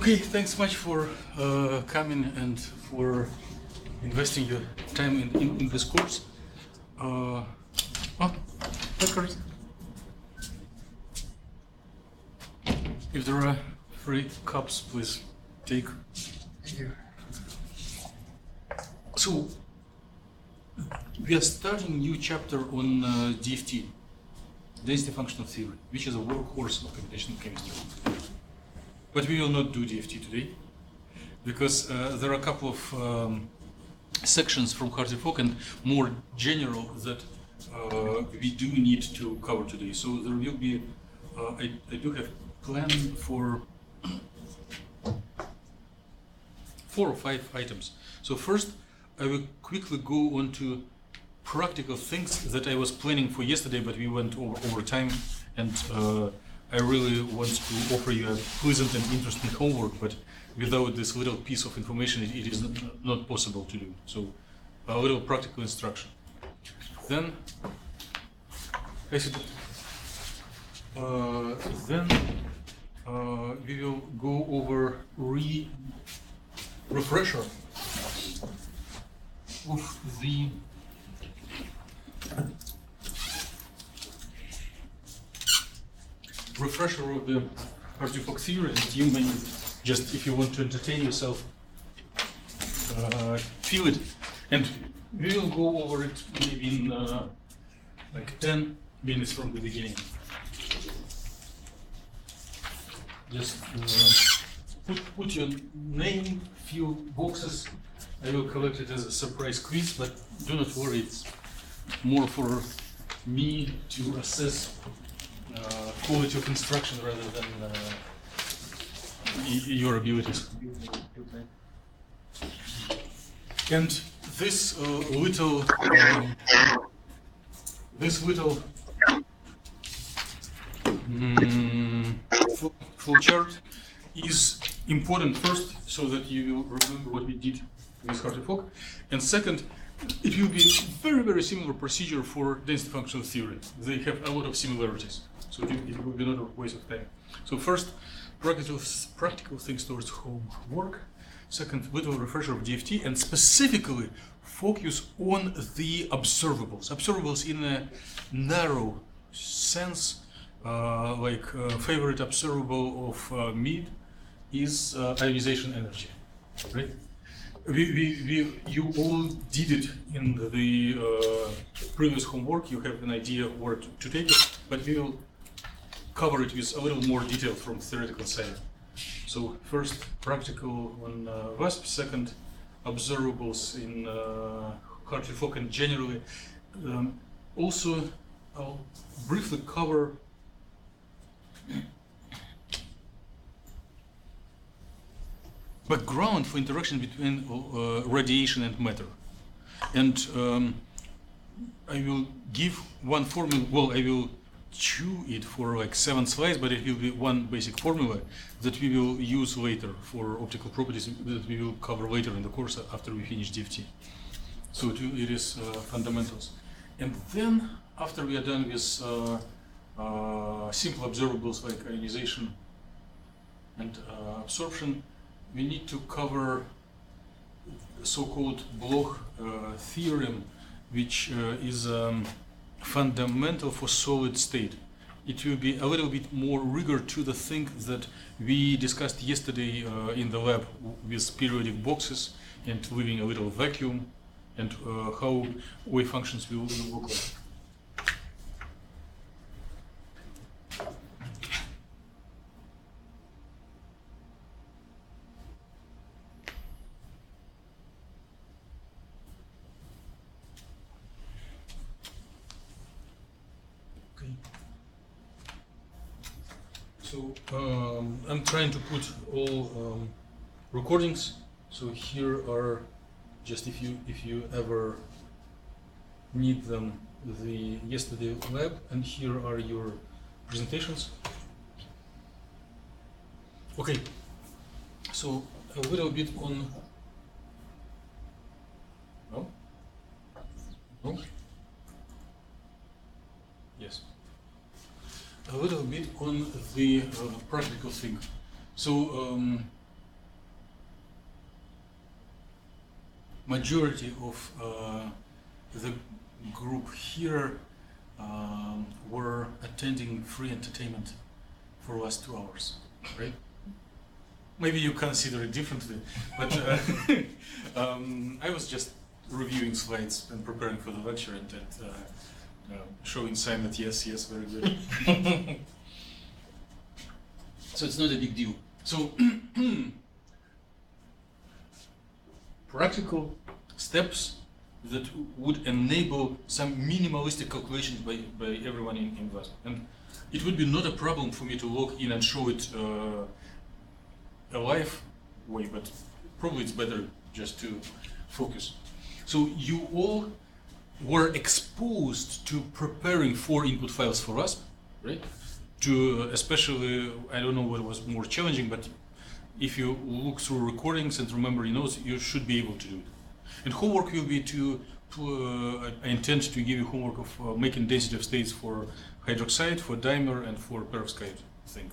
Okay, thanks much for coming and for investing your time in this course. Records. If there are 3 cups, please take. Thank you. So, we are starting a new chapter on DFT, density functional theory, which is a workhorse of computational chemistry. But we will not do DFT today, because there are a couple of sections from Hardy-Fock and more general that we do need to cover today. So there will be, I do have plan for 4 or 5 items. So first, I will quickly go on to practical things that I was planning for yesterday, but we went over time, and I really want to offer you a pleasant and interesting homework, but without this little piece of information, it is not possible to do. So a little practical instruction. Then, we will go over refresher of the Hardy-Fock theory, and you may just, if you want to entertain yourself, feel it. And we will go over it maybe in like 10 minutes from the beginning. Just put your name, few boxes. I will collect it as a surprise quiz, but do not worry, it's more for me to assess quality of instruction rather than your abilities. And this little flow chart is important, first, so that you will remember what we did with Hardy-Fock, and second, it will be very, very similar procedure for density functional theory. They have a lot of similarities, so it will be not a waste of time. So first, practical things towards homework. Second, little refresher of DFT, and specifically focus on the observables. Observables in a narrow sense, like favorite observable of Mead is ionization energy, right? You all did it in the previous homework. You have an idea where to take it, but we will cover it with a little more detail from theoretical side. So first, practical on WASP. Second, observables in Hardy-Fock and generally. Also, I'll briefly cover background for interaction between radiation and matter. And I will give one formula, well, I will chew it for like 7 slides, but it will be one basic formula that we will use later for optical properties that we will cover later in the course after we finish DFT. So it is fundamentals. And then, after we are done with simple observables like ionization and absorption, we need to cover the so-called Bloch theorem, which is fundamental for solid state. It will be a little bit more rigor to the thing that we discussed yesterday in the lab with periodic boxes and leaving a little vacuum, and how wave functions will look like. So I'm trying to put all recordings. So here are, just if you ever need them, the yesterday lab, and here are your presentations. Okay, so a little bit on. No? Yes. A little bit on the practical thing. So majority of the group here were attending free entertainment for the last 2 hours, right? Maybe you consider it differently, but I was just reviewing slides and preparing for the lecture and showing sign that yes, very good. So it's not a big deal. So practical steps that would enable some minimalistic calculations by everyone in class. And it would be not a problem for me to log in and show it a live way, but probably it's better just to focus. So you all were exposed to preparing 4 input files for us, right? To especially, I don't know what was more challenging, but if you look through recordings and remember your notes, you should be able to do it. And homework will be I intend to give you homework of making density of states for hydroxide, for dimer, and for perovskite thing.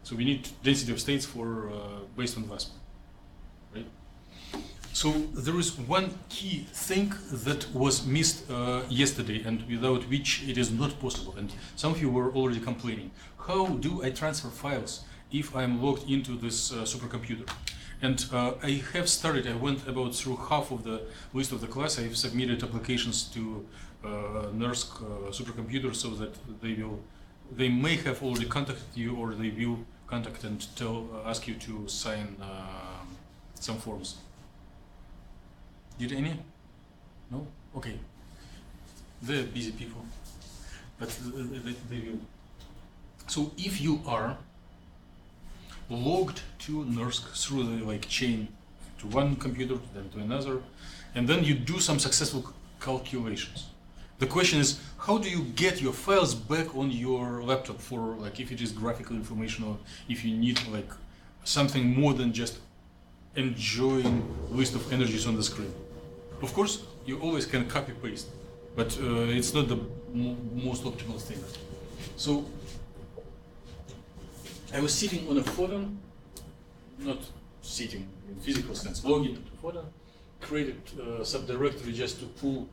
So we need density of states for based on VASP, right? So there is one key thing that was missed yesterday, and without which it is not possible. And some of you were already complaining. How do I transfer files if I'm logged into this supercomputer? And I have started. I went about through half of the list of the class. I've submitted applications to NERSC supercomputer so that they may have already contacted you, or they will contact and ask you to sign some forms. Did any? No? Okay. They're busy people, but they will. So if you are logged to NERSC through the chain to one computer, then to another, and then you do some successful calculations. The question is, how do you get your files back on your laptop for if it is graphical information, or if you need something more than just enjoying list of energies on the screen? Of course, you always can copy paste, but it's not the most optimal thing. So I was sitting on a photon, not sitting in physical sense, logged into the photon, created a subdirectory just to pull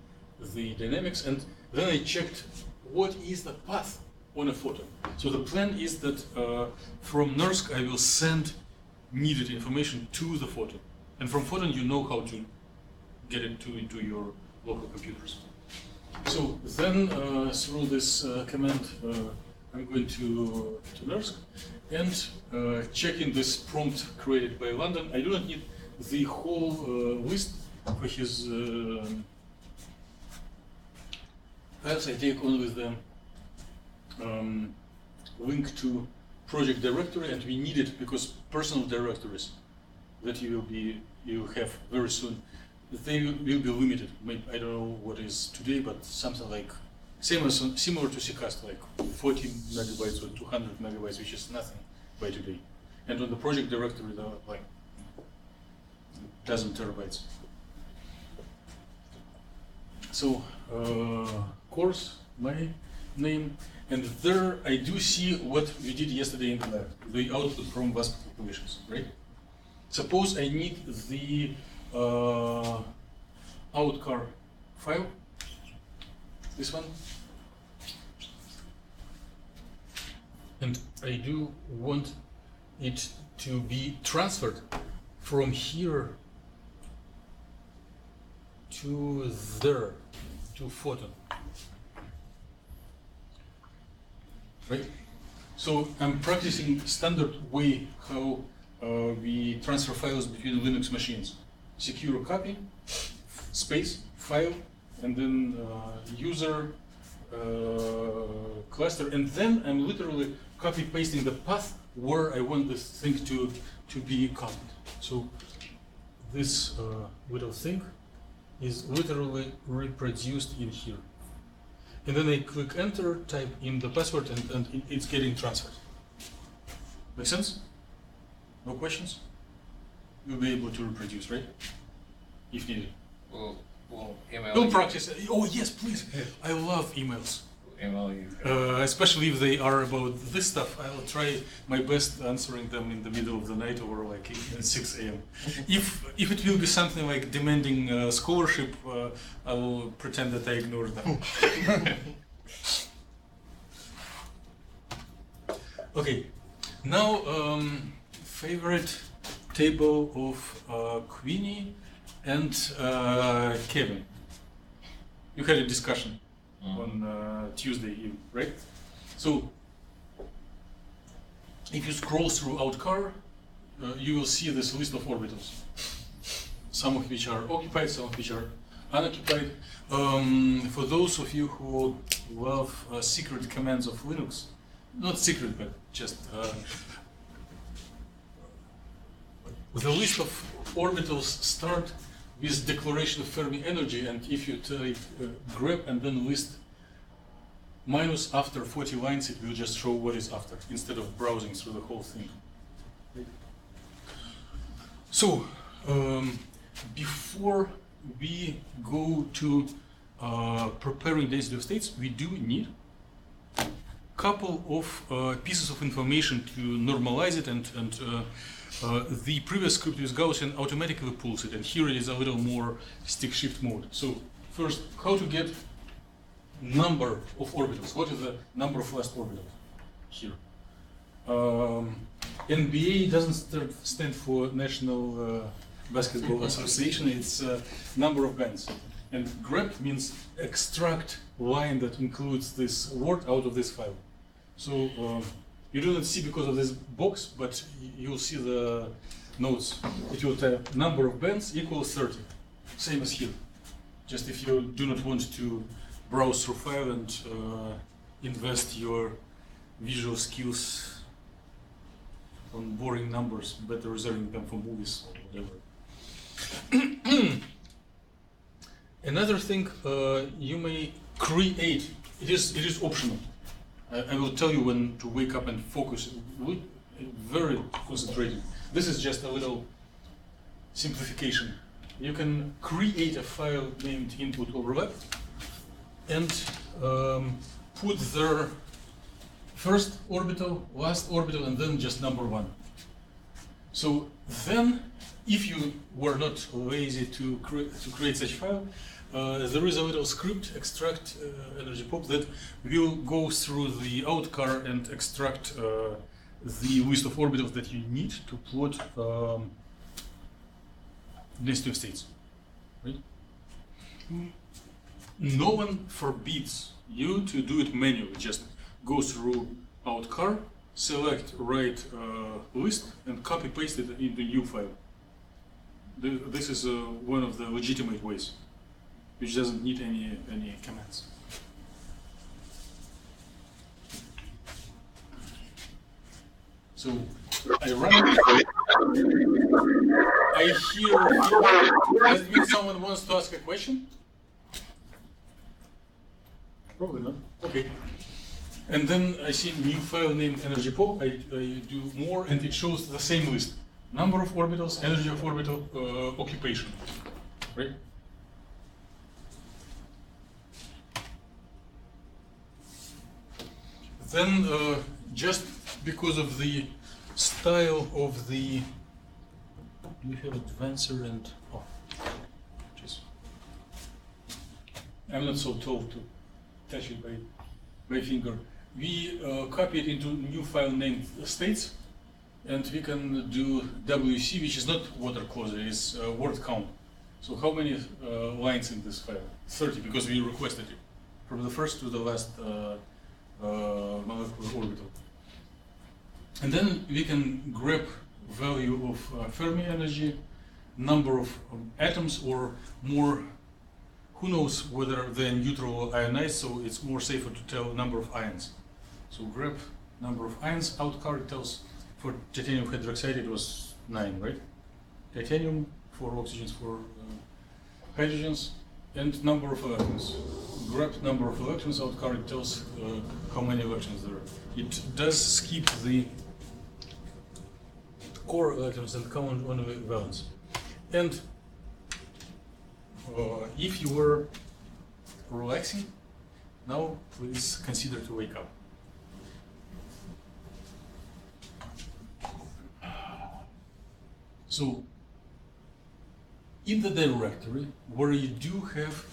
the dynamics, and then I checked what is the path on a photon. So the plan is that from NERSC I will send needed information to the photon, and from photon you know how to get it into your local computers. So then through this command I'm going to NERSC and checking this prompt created by London. I do not need the whole list for his files. I take only the link to project directory, and we need it because personal directories that you have very soon, they will be limited. Maybe, I don't know what is today, but something like similar to CCast, 40 megabytes or 200 megabytes, which is nothing by today. And on the project directory, there are dozen terabytes. So course, my name, and there I do see what we did yesterday in the lab, the output from VASP calculations, right? Suppose I need the outcar file, this one, and I do want it to be transferred from here to there, to photon, right? So I'm practicing standard way how we transfer files between Linux machines. Secure copy, space, file, and then user, cluster, and then I'm literally copy pasting the path where I want this thing to be copied. So this little thing is literally reproduced in here. And then I click enter, type in the password, and it's getting transferred. Make sense? No questions? You'll be able to reproduce, right? If needed. Well, email. Don't practice. Oh yes, please. I love emails. Especially if they are about this stuff, I will try my best answering them in the middle of the night or like at 6 a.m. If it will be something like demanding scholarship, I will pretend that I ignored them. Okay, now favorite table of Queenie and Kevin. You had a discussion on Tuesday evening, right? So if you scroll through outcar, you will see this list of orbitals, some of which are occupied, some of which are unoccupied. For those of you who love secret commands of Linux, not secret, but just the list of orbitals start with declaration of Fermi energy, and if you type grep and then list minus after 40 lines, it will just show what is after, instead of browsing through the whole thing. So, before we go to preparing density of states, we do need a couple of pieces of information to normalize it, and the previous script with Gaussian automatically pulls it, and here it is a little more stick shift mode. So first, how to get number of orbitals? What is the number of last orbitals here? NBA doesn't stand for National Basketball Association, it's number of bands. And grep means extract line that includes this word out of this file. So you do not see because of this box, but you'll see the notes. It will tell number of bands equals 30. Same as here. Just if you do not want to browse through file and invest your visual skills on boring numbers, better reserving them for movies or whatever. Another thing you may create, it is optional. I will tell you when to wake up and focus, very concentrated. This is just a little simplification. You can create a file named input overlap and put their first orbital, last orbital, and then just number one. So then, if you were not lazy to create such file, there is a little script, extract energy pop, that will go through the outcar and extract the list of orbitals that you need to plot density of states. Right? No one forbids you to do it manually. Just go through outcar, select right list, and copy paste it into new file. This is one of the legitimate ways, which doesn't need any commands. So I run it. I hear. Does it mean someone wants to ask a question? Probably not. Okay. And then I see a new file named energy pop. I do more, and it shows the same list: number of orbitals, energy of orbital, occupation. Right? Then, just because of the style of the, we have advancer and, oh, jeez. I'm not so tall to touch it by finger. We copy it into new file named states, and we can do WC, which is not water closet, it's word count. So how many lines in this file? 30, because we requested it, from the first to the last molecular orbital. And then we can grab value of Fermi energy, number of atoms, or more, who knows whether they're neutral or ionized, so it's more safer to tell number of ions. So grab number of ions, outcar tells for titanium hydroxide it was 9, right? Titanium, 4 oxygens, 4 hydrogens, and number of electrons. Grab number of electrons, outcar it tells how many electrons there are. It does skip the core electrons and count only valence. And if you were relaxing, Now please consider to wake up. So in the directory where you do have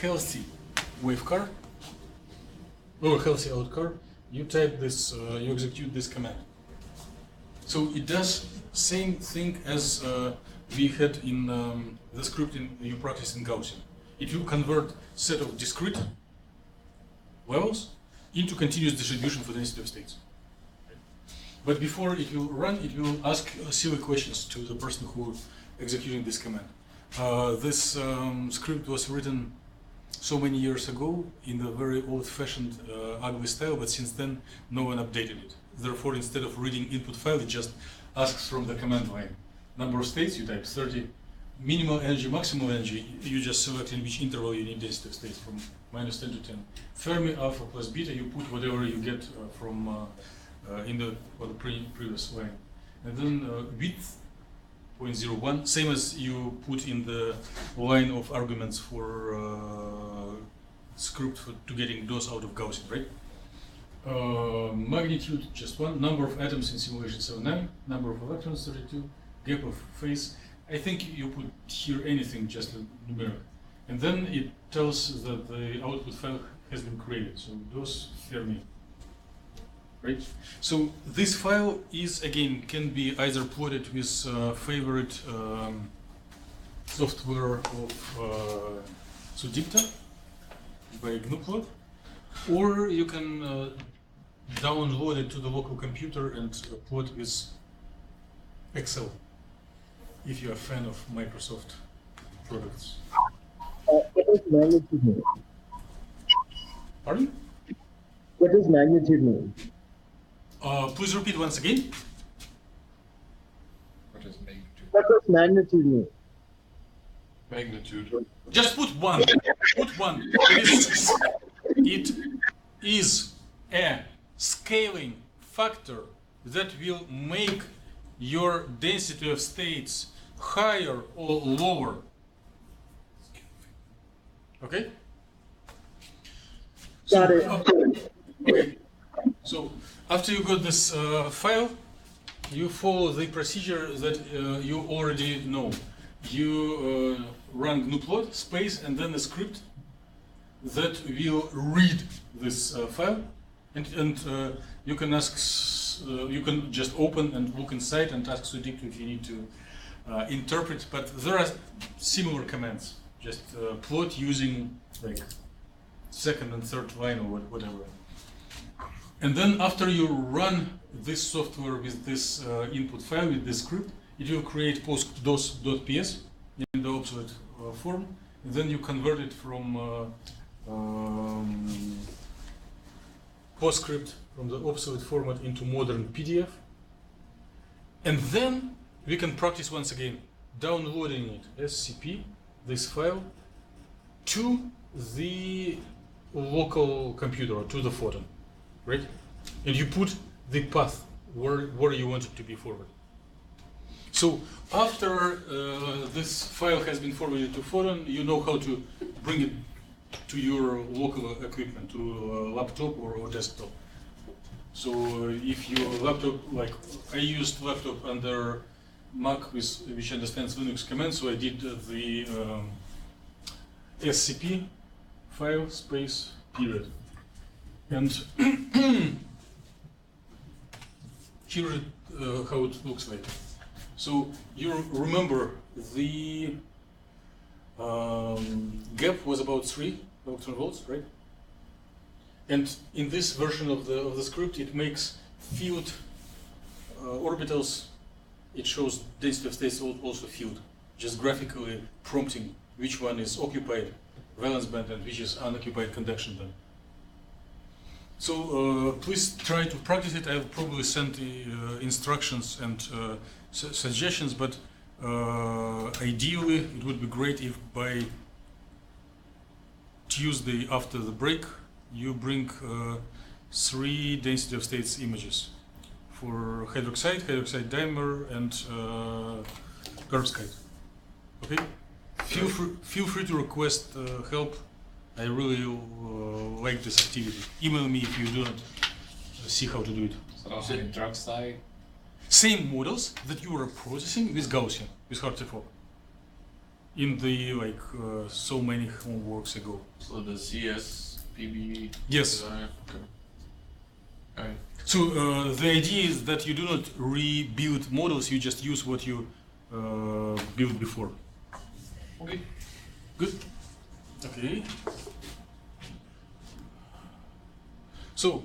healthy wavecar or healthy outcar, you type this, you execute this command. So it does same thing as we had in the script you practice in Gaussian. It will convert set of discrete levels into continuous distribution for the density of states. But before it will run, it will ask silly questions to the person who executing this command. This script was written so many years ago in a very old-fashioned, ugly style, but since then no one updated it. Therefore, instead of reading input file, it just asks from the command line. Number of states, you type 30. Minimal energy, maximal energy, you just select in which interval you need density of states from -10 to 10. Fermi, alpha plus beta, you put whatever you get from in the previous line. And then width, 0.01, same as you put in the line of arguments for script to getting those out of Gaussian, right? Magnitude, just 1. Number of atoms in simulation 79. Number of electrons, 32. Gap of phase. I think you put here anything, just a numeric. And then it tells that the output file has been created. So those Fermi. Right? So this file is, again, can be either plotted with favorite software of Sudipta by GNUplot, or you can download it to the local computer and plot with Excel, if you're a fan of Microsoft products. What does magnitude mean? Pardon? What does magnitude mean? Please repeat once again. What is magnitude? What does magnitude mean? Magnitude. Just put one. Put one. It is a scaling factor that will make your density of states higher or lower. Okay? Got it. Okay. So after you got this file, you follow the procedure that you already know. You run gnuplot space and then a script that will read this file, and you can ask, you can just open and look inside and ask Sudipta if you need to interpret. But there are similar commands. Just plot using like second and third line or whatever. And then after you run this software with this input file, with this script, it will create postdos.ps in the obsolete form. And then you convert it from PostScript from the obsolete format into modern PDF. And then we can practice once again, downloading it, SCP, this file, to the local computer, or to the photon. Right? And you put the path where you want it to be forwarded. So after this file has been forwarded to Photon, you know how to bring it to your local equipment, to a laptop or desktop. So if your laptop, like I used laptop under Mac which understands Linux commands, so I did the SCP file space period. And here how it looks like. So you remember the gap was about 3 electron volts, right? And in this version of the script, it makes field orbitals. It shows density of states also field, just graphically prompting which one is occupied valence band and which is unoccupied conduction band. So please try to practice it. I'll probably send the instructions and suggestions, but ideally it would be great if by Tuesday after the break you bring 3 density of states images for hydroxide dimer, and perovskite. Okay? Feel free to request help I really like this activity. Email me if you do not see how to do it. So also in drug side. Same models that you were processing with Gaussian, with Hartree-Fock, in the so many homeworks ago. So the CSPB. Yes. Okay. Okay. So the idea is that you do not rebuild models; you just use what you built before. Okay. Good. Okay. So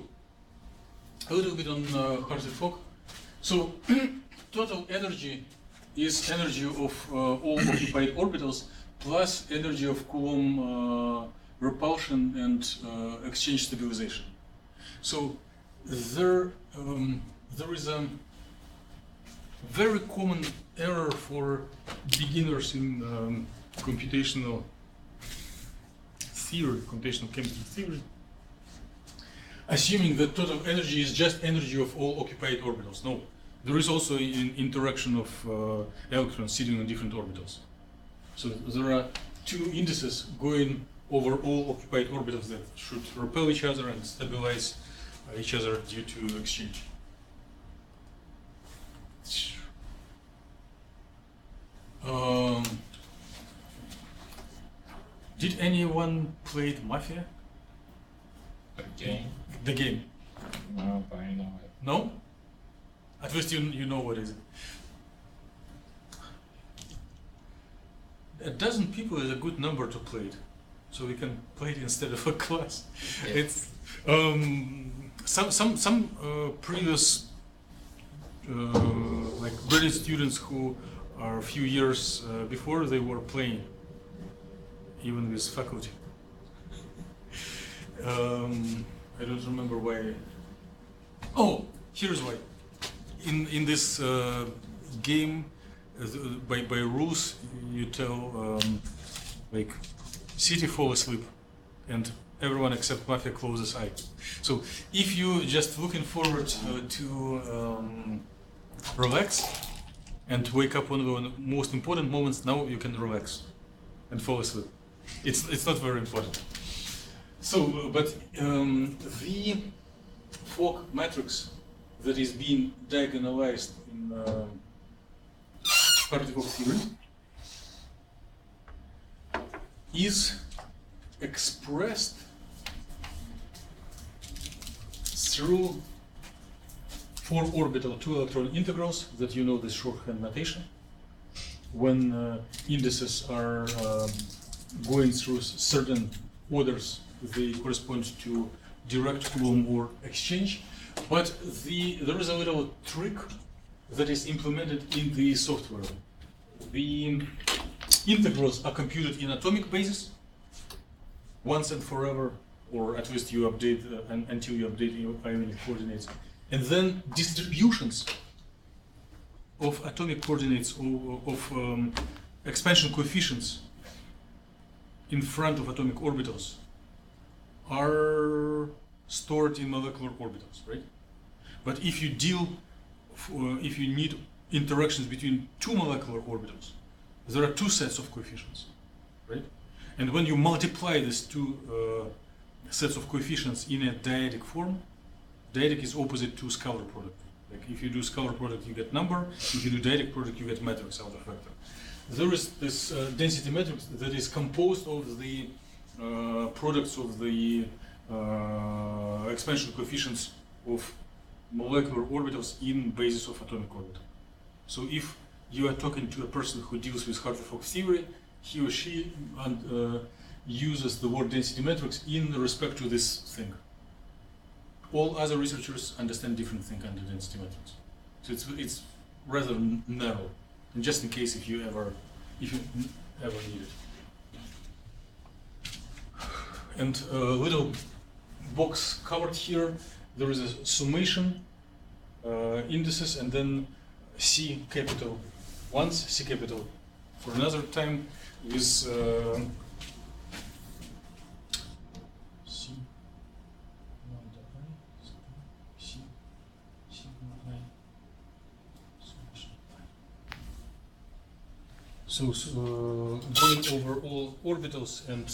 a little bit on Hartree-Fock. So total energy is energy of all occupied orbitals plus energy of Coulomb repulsion and exchange stabilization. So there is a very common error for beginners in computational theory, computational chemistry theory, assuming that total energy is just energy of all occupied orbitals. No, there is also an interaction of electrons sitting on different orbitals. So there are two indices going over all occupied orbitals that should repel each other and stabilize each other due to exchange. Did anyone play Mafia? The game? The game? No, but I know it. No? At least you know what is it. A dozen people is a good number to play it, so we can play it instead of a class. Yeah. It's some previous like graduate students who are a few years before, they were playing even with faculty. I don't remember why. Oh, here's why. In this game, by rules, you tell like city fall asleep, and everyone except Mafia closes eye. So if you just looking forward to relax and wake up one of the most important moments, now you can relax and fall asleep. It's not very important. So, but the Fock matrix that is being diagonalized in particle theory is expressed through four orbital two electron integrals that you know the shorthand notation. When indices are going through certain orders, they correspond to direct Coulomb or exchange. But there is a little trick that is implemented in the software. The integrals are computed in atomic basis once and forever, or at least you update until you update your ionic coordinates. And then distributions of atomic coordinates of expansion coefficients in front of atomic orbitals are stored in molecular orbitals, right? But if you if you need interactions between two molecular orbitals, there are two sets of coefficients, right? And when you multiply these two sets of coefficients in a dyadic form, dyadic is opposite to scalar product. Like if you do scalar product, you get number. If you do dyadic product, you get matrix out of vector. There is this density matrix that is composed of the products of the expansion coefficients of molecular orbitals in basis of atomic orbital. So if you are talking to a person who deals with Hartree-Fock theory, he or she uses the word density matrix in respect to this thing. All other researchers understand different thing under density matrix. So it's rather narrow, and just in case if you ever need it. And a little box covered here, there is a summation, indices, and then C capital once, C capital for another time with C going over all orbitals and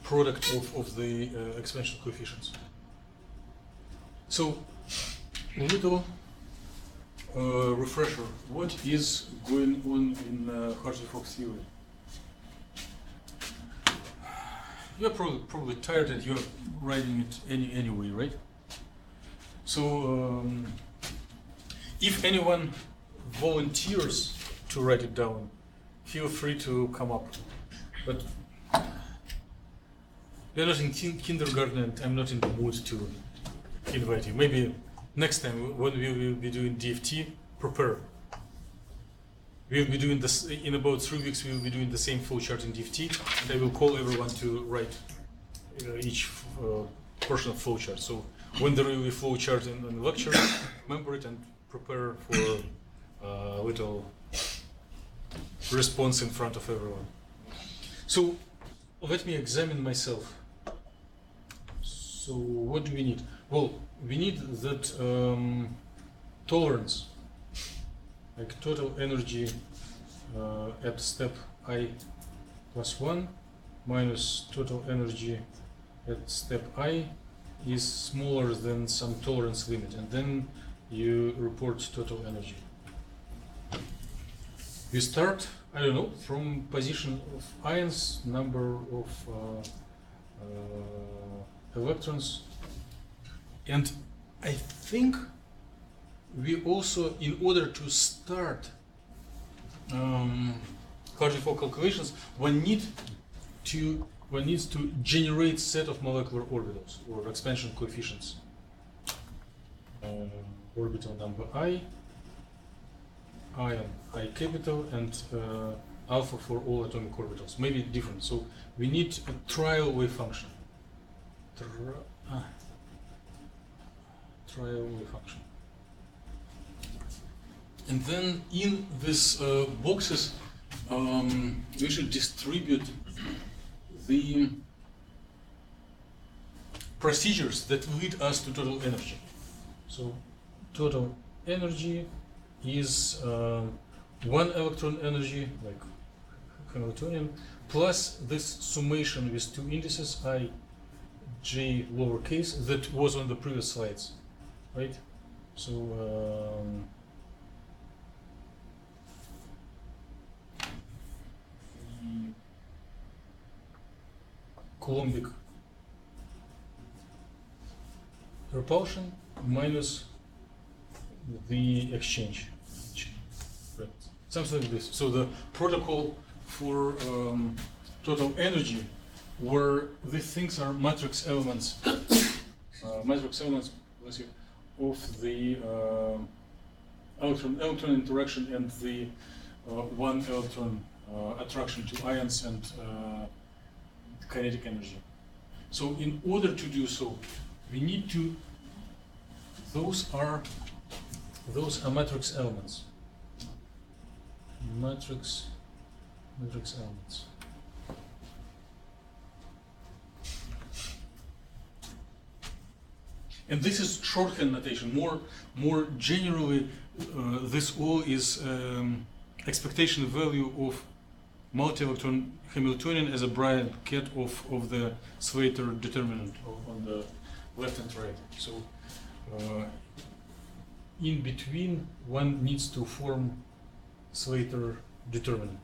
product of the expansion coefficients. So, a little refresher. What is going on in Hartree-Fock theory? You're probably tired and you're writing it anyway, right? So, if anyone volunteers to write it down, feel free to come up. But you're not in kindergarten and I'm not in the mood to invite you. Maybe next time when we will be doing DFT, prepare. We'll be doing this in about 3 weeks. We will be doing the same flowchart in DFT, and I will call everyone to write each portion of flowchart. So when there will be flowchart in the lecture, remember it and prepare for a little response in front of everyone. So let me examine myself. So what do we need? Well, we need that tolerance, like total energy at step I plus 1 minus total energy at step I is smaller than some tolerance limit, and then you report total energy. We start, I don't know, from position of ions, number of electrons, and I think we also, in order to start Hartree-Fock calculations, one needs to generate set of molecular orbitals or expansion coefficients. Orbital number I, ion I capital, and alpha for all atomic orbitals. Maybe different. So we need a trial wave function. Trial wave function. And then in these boxes, we should distribute the procedures that lead us to total energy. So total energy is 1 electron energy, like Hamiltonian, plus this summation with 2 indices, I, J lowercase, that was on the previous slides, right? So Coulombic repulsion minus the exchange, right? Something like this. So the protocol for total energy, where these things are matrix elements, bless you, of the electron interaction and the 1 electron attraction to ions and kinetic energy. So in order to do so, we need to, those are matrix elements. Matrix elements. And this is shorthand notation. More generally, this all is expectation value of multi-electron Hamiltonian as a bracket of the Slater determinant on the left and right. So in between, one needs to form Slater determinant.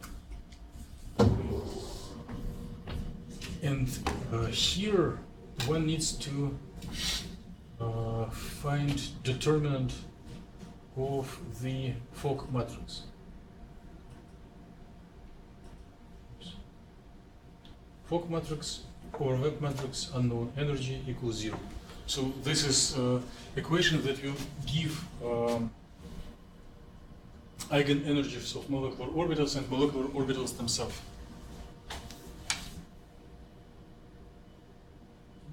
And here one needs to find determinant of the Fock matrix. Fock matrix or Webb matrix unknown energy equals 0. So this is equation that will give eigenenergies of molecular orbitals and molecular orbitals themselves.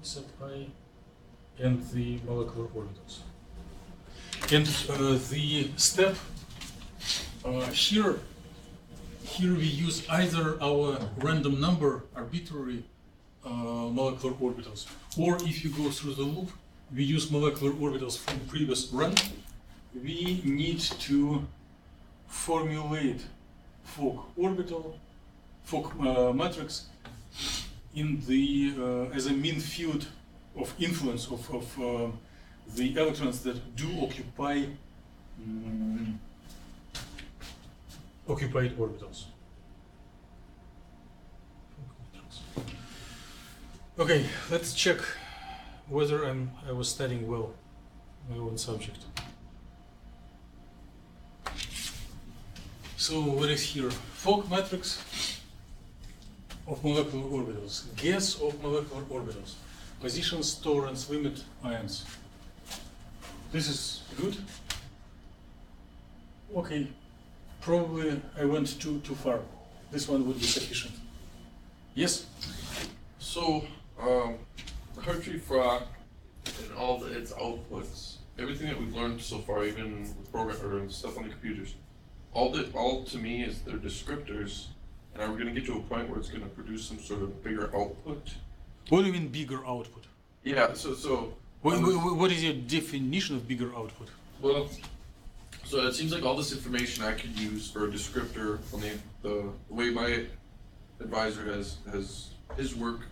Except I and the molecular orbitals. And the step here we use either our random number, arbitrary molecular orbitals, or if you go through the loop, we use molecular orbitals from previous run. We need to formulate Fock orbital, Fock matrix in the as a mean field of influence of the electrons that do occupy occupied orbitals. Okay, let's check whether I was studying well my own subject. So what is here? Fock matrix of molecular orbitals. Guess of molecular orbitals. Positions, tolerance, limit, ions. This is good. Okay, probably I went too far. This one would be sufficient. Yes? So, Hartree Frog and all its outputs, everything that we've learned so far, even with program or stuff on the computers, all to me is their descriptors. And are we going to get to a point where it's going to produce some sort of bigger output? What do you mean bigger output? Yeah. So. What is your definition of bigger output? Well, so it seems like all this information I could use for a descriptor on the way my advisor has his work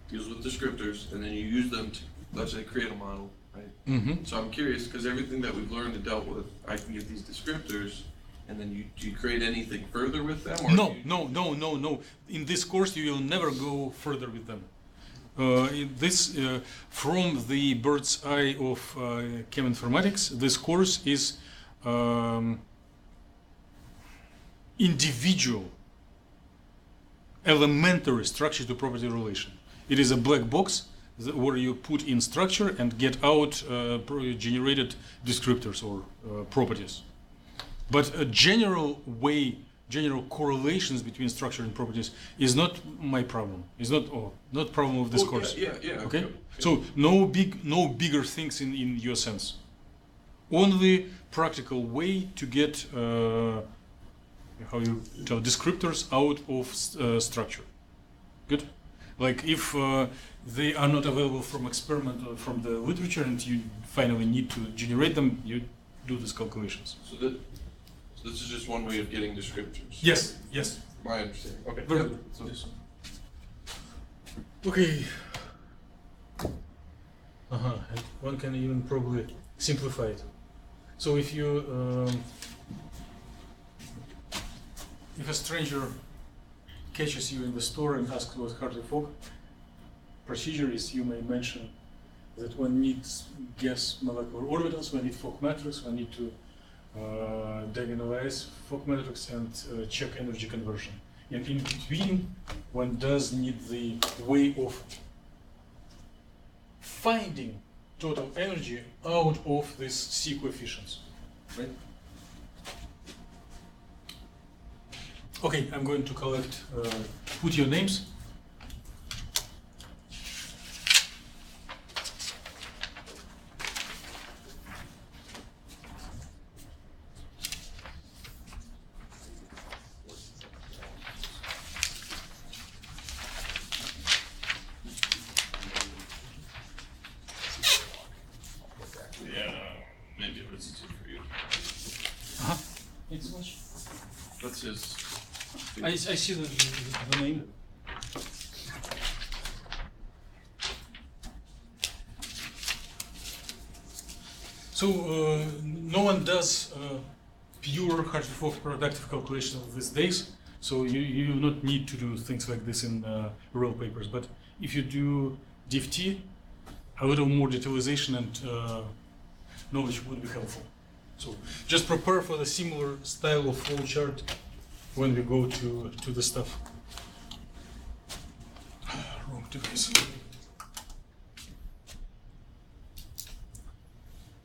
deals with descriptors, and then you use them to, let's say, create a model, right? Mm-hmm. So I'm curious, because everything that we've learned and dealt with, I can get these descriptors, and then do you create anything further with them? Or No. In this course, you will never go further with them. From the bird's eye of chem informatics, this course is individual, elementary structure to property relation. It is a black box where you put in structure and get out generated descriptors or properties. But a general correlations between structure and properties is not my problem. It's not problem of this course. Yeah. Okay. So no bigger things in your sense. Only practical way to get how you tell descriptors out of structure. Good. Like if they are not available from experiment or from the literature, and you finally need to generate them, you do these calculations. So this is just one way of getting descriptors. Yes. My understanding. Okay. Very good. So, Okay. And one can even probably simplify it. So if you if a stranger catches you in the store and asks what Hartree Fock procedure is, you may mention that one needs guess molecular orbitals, one needs Fock matrix, one need to diagonalize Fock matrix and check energy conversion. And in between, one does need the way of finding total energy out of these C coefficients, right? Okay, I'm going to collect, put your names. maybe it was easier for you. It's much. That's his. I see the name. So no one does pure Hartree Fock productive calculations these days. So you do not need to do things like this in real papers. But if you do DFT, a little more detailization and knowledge would be helpful. So just prepare for the similar style of flowchart when we go to the stuff. Wrong device.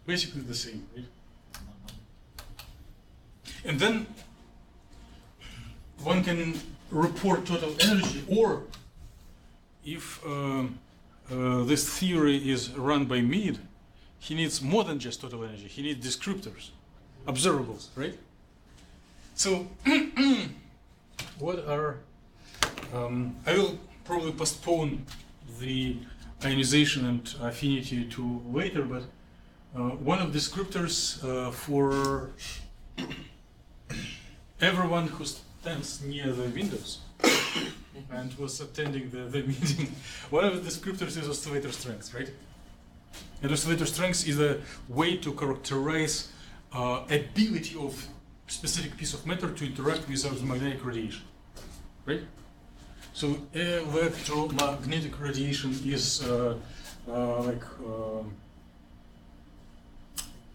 Basically the same, right? And then one can report total energy, or if this theory is run by Mead, he needs more than just total energy. He needs descriptors, observables, right? So, what are? I will probably postpone the ionization and affinity to later, but one of the descriptors for everyone who stands near the windows and was attending the meeting, one of the descriptors is oscillator strength, right? And oscillator strength is a way to characterize ability of specific piece of matter to interact with electromagnetic radiation, right? So electromagnetic radiation is like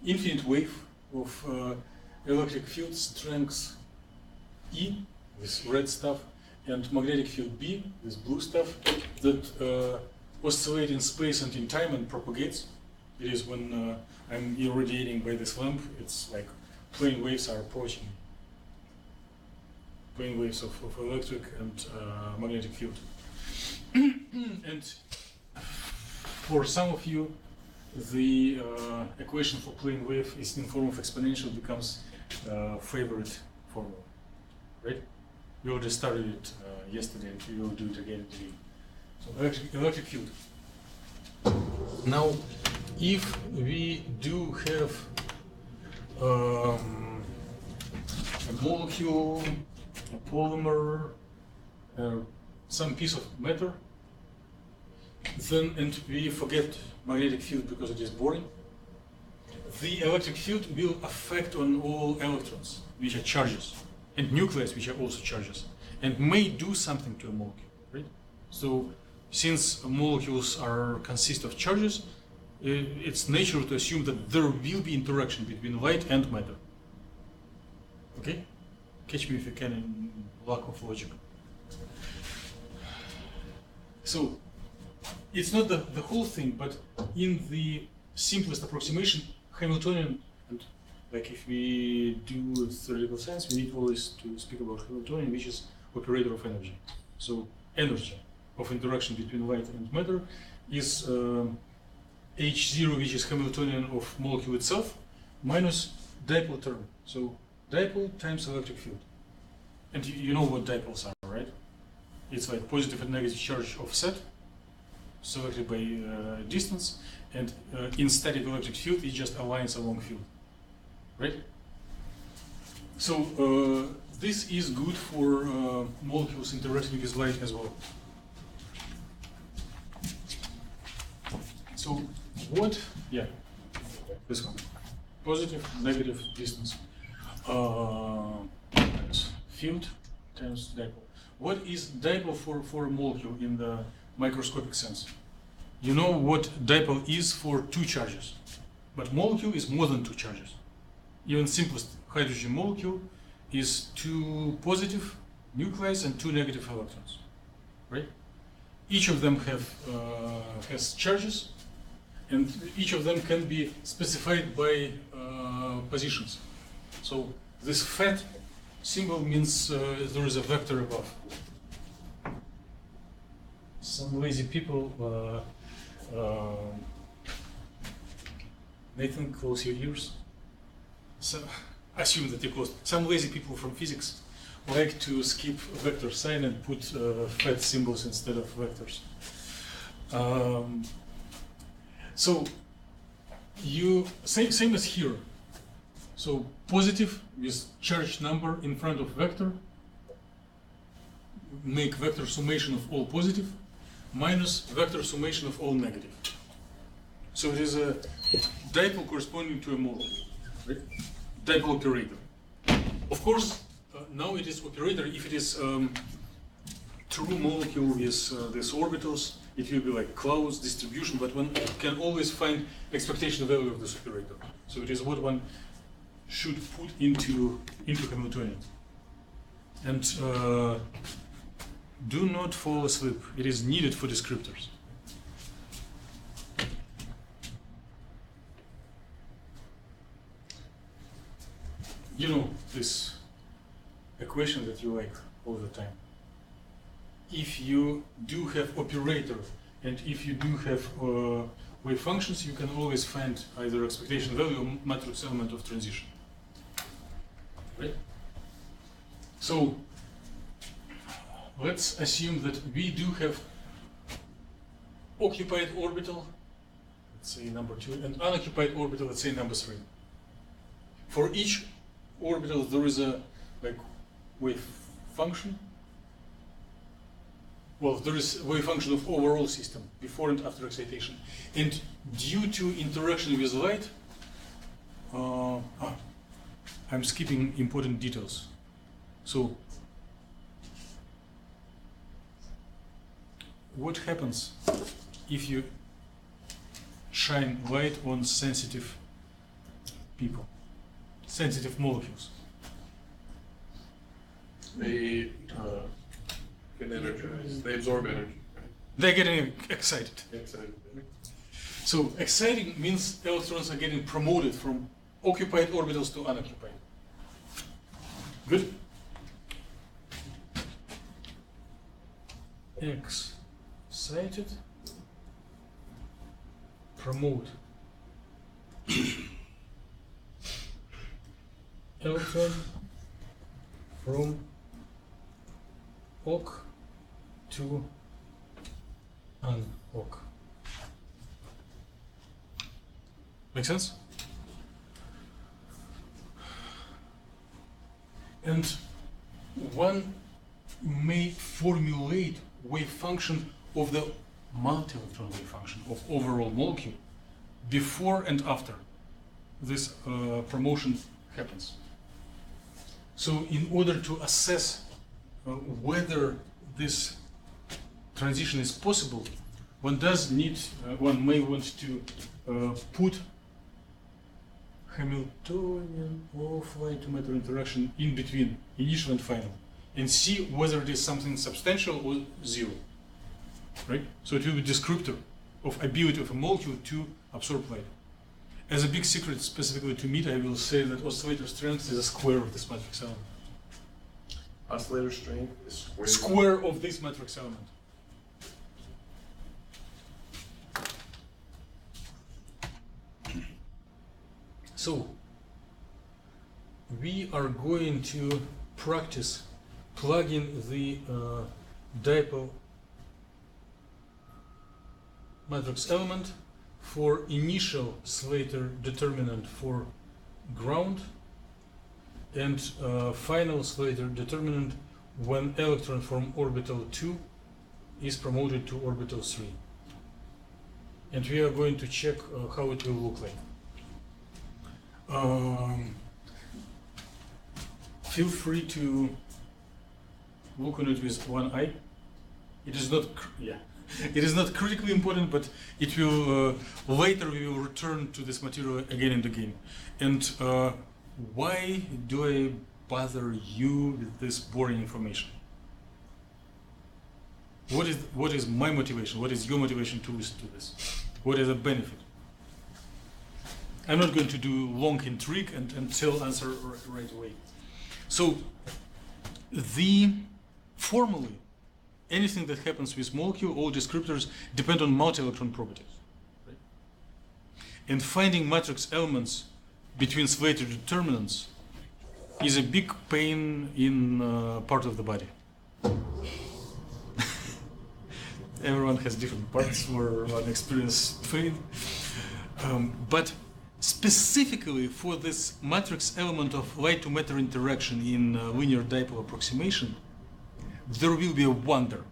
infinite wave of electric field strength E, this red stuff, and magnetic field B, this blue stuff, that oscillate in space and in time and propagates. It is when I'm irradiating by this lamp, it's like plane waves are approaching me. Plane waves of electric and magnetic field. And for some of you, the equation for plane wave is in form of exponential, becomes favorite formula, right? We already started it yesterday, and we will do it again today. So electric field. Now, if we do have a molecule, a polymer, some piece of matter, then, and we forget magnetic field because it is boring, the electric field will affect on all electrons, which are charges, and nucleus, which are also charges, and may do something to a molecule, right? So, since molecules consist of charges, it's natural to assume that there will be interaction between light and matter. Okay? Catch me if you can in lack of logic. So, it's not the whole thing, but in the simplest approximation, Hamiltonian, and like if we do theoretical science, we need always to speak about Hamiltonian, which is operator of energy. So, energy of interaction between light and matter is H0, which is Hamiltonian of molecule itself, minus dipole term. So dipole times electric field. And you know what dipoles are, right? It's like positive and negative charge offset, selected by distance, and in static electric field, it just aligns along field, right? So this is good for molecules interacting with light as well. So what, yeah, this one, positive, negative distance, times field times dipole. What is dipole for a molecule in the microscopic sense? You know what dipole is for two charges, but molecule is more than two charges. Even simplest hydrogen molecule is two positive nuclei and two negative electrons, right? Each of them has charges, and each of them can be specified by positions. So this fat symbol means there is a vector above. Some lazy people, Nathan, close your ears. So, assume that you close. Some lazy people from physics like to skip vector sign and put fat symbols instead of vectors. So you same as here. So positive with charge number in front of vector, make vector summation of all positive, minus vector summation of all negative. So it is a dipole corresponding to a molecule, right? Dipole operator. Of course, now it is operator if it is true molecule with these orbitals. It will be like closed distribution, but one can always find expectation value of this operator. So it is what one should put into Hamiltonian. And do not fall asleep. It is needed for descriptors. You know this equation that you like all the time. If you do have operator and if you do have wave functions, you can always find either expectation value or matrix element of transition. Right? So let's assume that we do have occupied orbital, let's say number 2, and unoccupied orbital, let's say number 3. For each orbital there is a like wave function. Well, there is wave function of overall system before and after excitation. And due to interaction with light, I'm skipping important details. So, what happens if you shine light on sensitive people, sensitive molecules? They get energized. They absorb energy. Right? They're getting excited. Excited. So exciting means electrons are getting promoted from occupied orbitals to unoccupied. Good? Excited, promote electron from OC to un-OC. Make sense? And one may formulate wave function of the multi-electron wave function of overall molecule before and after this promotion happens. So in order to assess whether this transition is possible, one does need, one may want to put Hamiltonian of light to matter interaction in between initial and final and see whether it is something substantial or zero, right? So it will be descriptor of ability of a molecule to absorb light. As a big secret specifically to meet, I will say that oscillator strength is a square of this matrix element. Oscillator strength is Square of this matrix element. So, we are going to practice plugging the dipole matrix element for initial Slater determinant for ground and final Slater determinant when electron from orbital 2 is promoted to orbital 3. And we are going to check how it will look like. Feel free to look on it with one eye. It is not, it is not critically important, but it will later we will return to this material again and again. And why do I bother you with this boring information? What is my motivation? What is your motivation to listen to this? What is the benefit? I'm not going to do long intrigue and tell answer right away. So, formally, anything that happens with molecule, all descriptors depend on multi-electron properties. Right? And finding matrix elements between Slater determinants is a big pain in part of the body. Everyone has different parts where one experiences pain. But specifically for this matrix element of light to matter interaction in linear dipole approximation, there will be a wonder.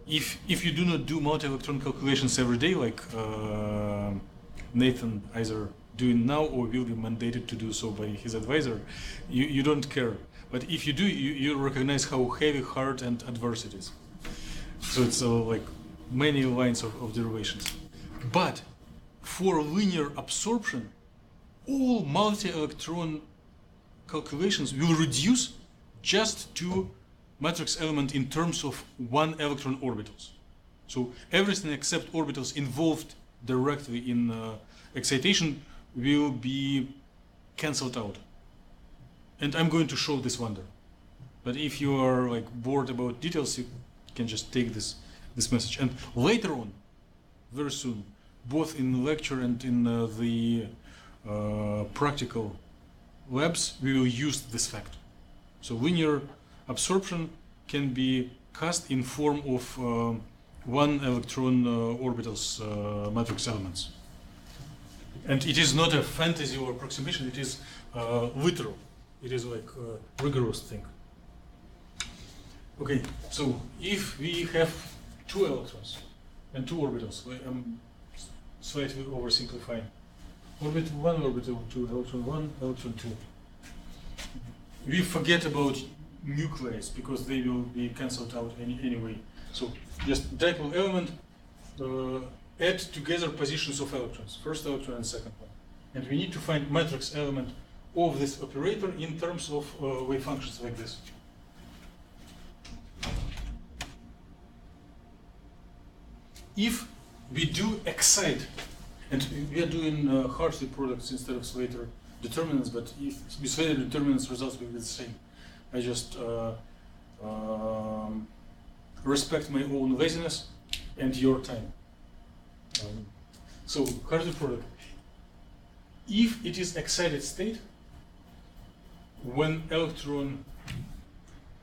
If you do not do multi-electron calculations every day, like Nathan either doing now or will be mandated to do so by his advisor, you don't care. But if you do, you recognize how heavy, hard, and adverse it is. So it's like many lines of derivations. But for linear absorption, all multi-electron calculations will reduce just to matrix element in terms of one electron orbitals. So everything except orbitals involved directly in excitation will be cancelled out. And I'm going to show this wonder. But if you are like bored about details, you can just take this message. And later on, very soon, both in lecture and in the practical labs, we will use this fact. So linear absorption can be cast in form of one electron orbitals matrix elements. And it is not a fantasy or approximation, it is literal. It is like a rigorous thing. Okay, so if we have two electrons and two orbitals, I'm slightly oversimplifying. Orbital 1, orbital 2, electron 1, electron 2. We forget about nuclei because they will be cancelled out anyway. So just dipole element add together positions of electrons, first electron and second one. And we need to find matrix element of this operator in terms of wave functions like this. If we do excite, and we are doing Hartley products instead of Slater determinants, but if with Slater determinants results will be the same. I just respect my own laziness and your time. So Hartley product. If it is excited state, when electron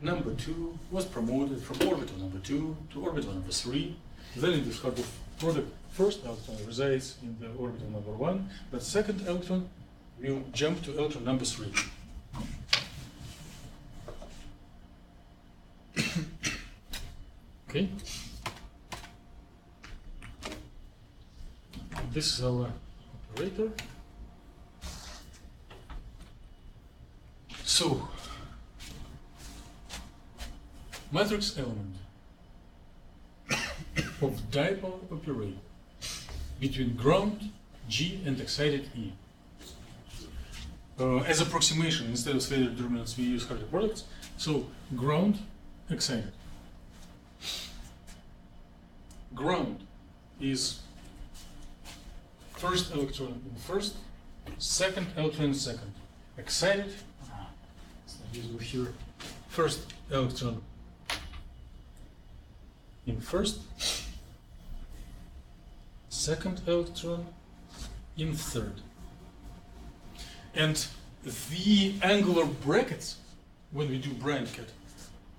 number 2 was promoted from orbital number 2 to orbital number 3, then in this Hartley product, first electron resides in the orbital number 1, but second electron will jump to electron number 3. Okay. This is our operator. So, matrix element of dipole operator between ground G and excited E. As approximation, instead of Slater determinants, we use Hartley products. So, ground, excited. Ground is first electron in first, second electron in second. Excited, it's not usable here. First electron in first, second electron in third. And the angular brackets, when we do Bryant cat,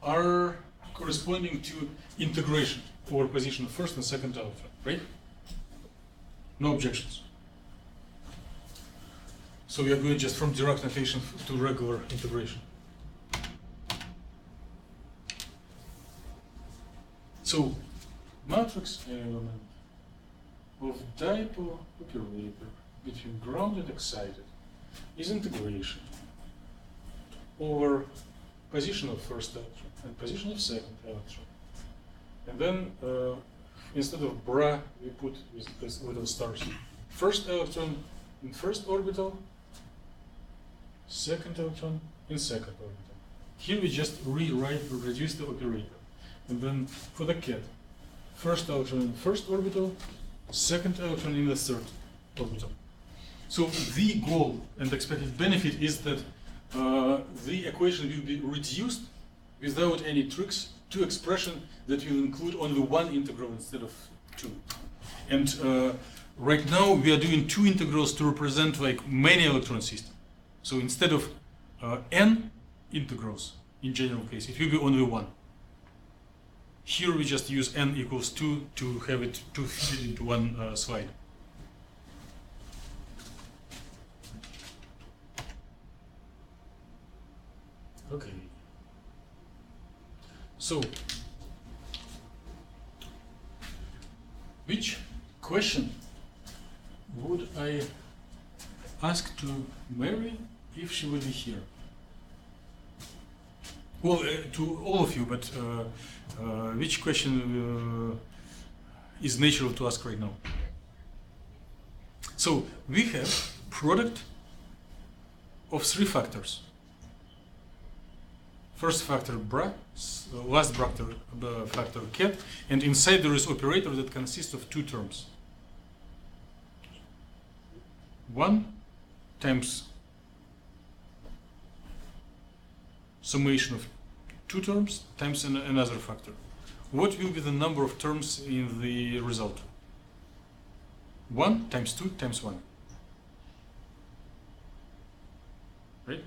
are corresponding to integration over position of first and second electron, right? No objections. So we are going just from Dirac notation to regular integration. So matrix element of dipole operator between ground and excited is integration over position of first electron and position of second electron. And then instead of bra, we put with these little stars. First electron in first orbital, second electron in second orbital. Here we just rewrite or reduce the operator. And then for the cat, first electron in first orbital, second electron in the third orbital. So the goal and expected benefit is that the equation will be reduced without any tricks to expression that will include only one integral instead of two. And right now we are doing two integrals to represent like many electron systems. So instead of n integrals in general case, it will be only one. Here we just use n equals 2 to have it to fit into one slide. Okay. So, which question would I ask to Mary if she would be here? Well, to all of you, but which question is natural to ask right now? So, we have product of three factors. First factor bra, last factor cat, and inside there is operator that consists of two terms. 1 times summation of two terms times another factor. What will be the number of terms in the result? 1 times 2 times 1. Right?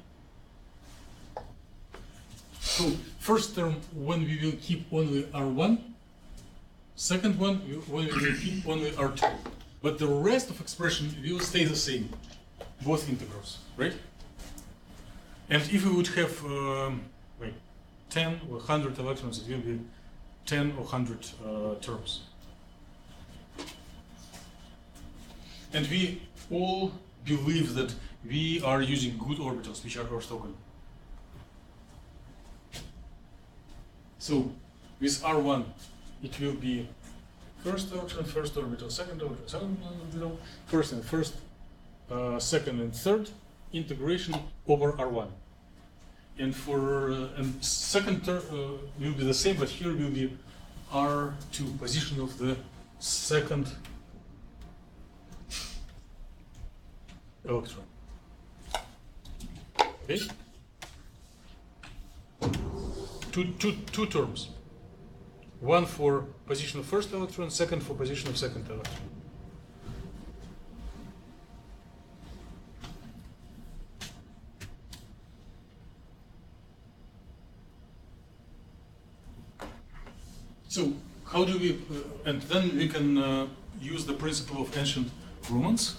So first term when we will keep only R1, second one when we will keep only R2. But the rest of expression will stay the same, both integrals, right? And if we would have wait, 10 or 100 electrons, it will be 10 or 100 terms. And we all believe that we are using good orbitals, which are orthogonal. So with R1, it will be first electron, first orbital, second orbital, second orbital, first and first, second and third, integration over R1. And for and second term will be the same, but here will be R2, position of the second electron. Okay? Two terms. One for position of first electron, second for position of second electron. So how do we, and then we can use the principle of ancient Romans.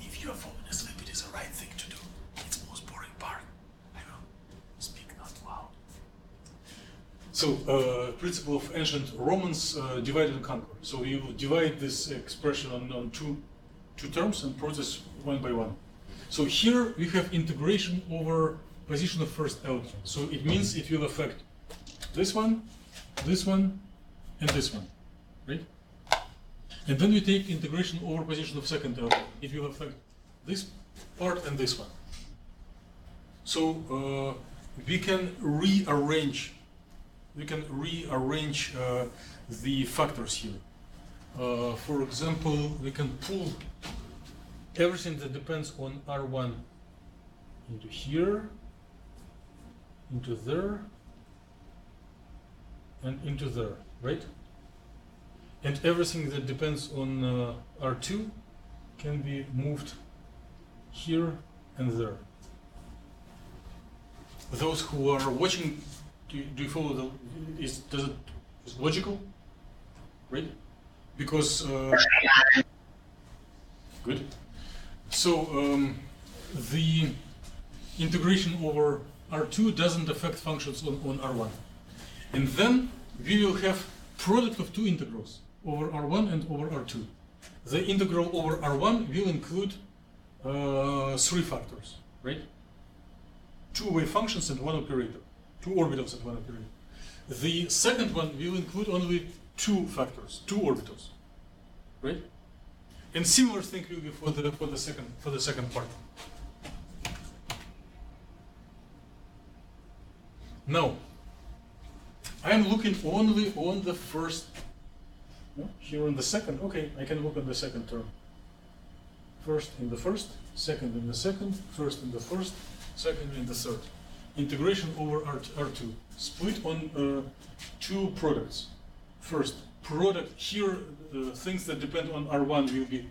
If you are falling asleep, it is the right thing to do. It's the most boring part. I will speak not loud. So principle of ancient Romans, divide and conquer. So you divide this expression on two terms and process one by one. So here we have integration over position of first electron. So it means it will affect this one, and this one, right? And then we take integration over position of second electron. It will affect this part and this one. So we can rearrange the factors here. For example, we can pull everything that depends on R1 into here, into there, and into there, right? And everything that depends on R2 can be moved here and there. Those who are watching, do you follow the, is logical, right? Because, good. So the integration over R2 doesn't affect functions on R1. And then we will have product of two integrals over R1 and over R2. The integral over R1 will include three factors, right? Two wave functions and one operator, two orbitals and one operator. The second one will include only two factors, two orbitals, right? And similar thing will be for the second part. Now, I am looking only on the first. No? Here on the second. Okay, I can look at the second term. First in the first, second in the second, first in the first, second in the third. Integration over R2. Split on two products. First, product here, things that depend on R1 will be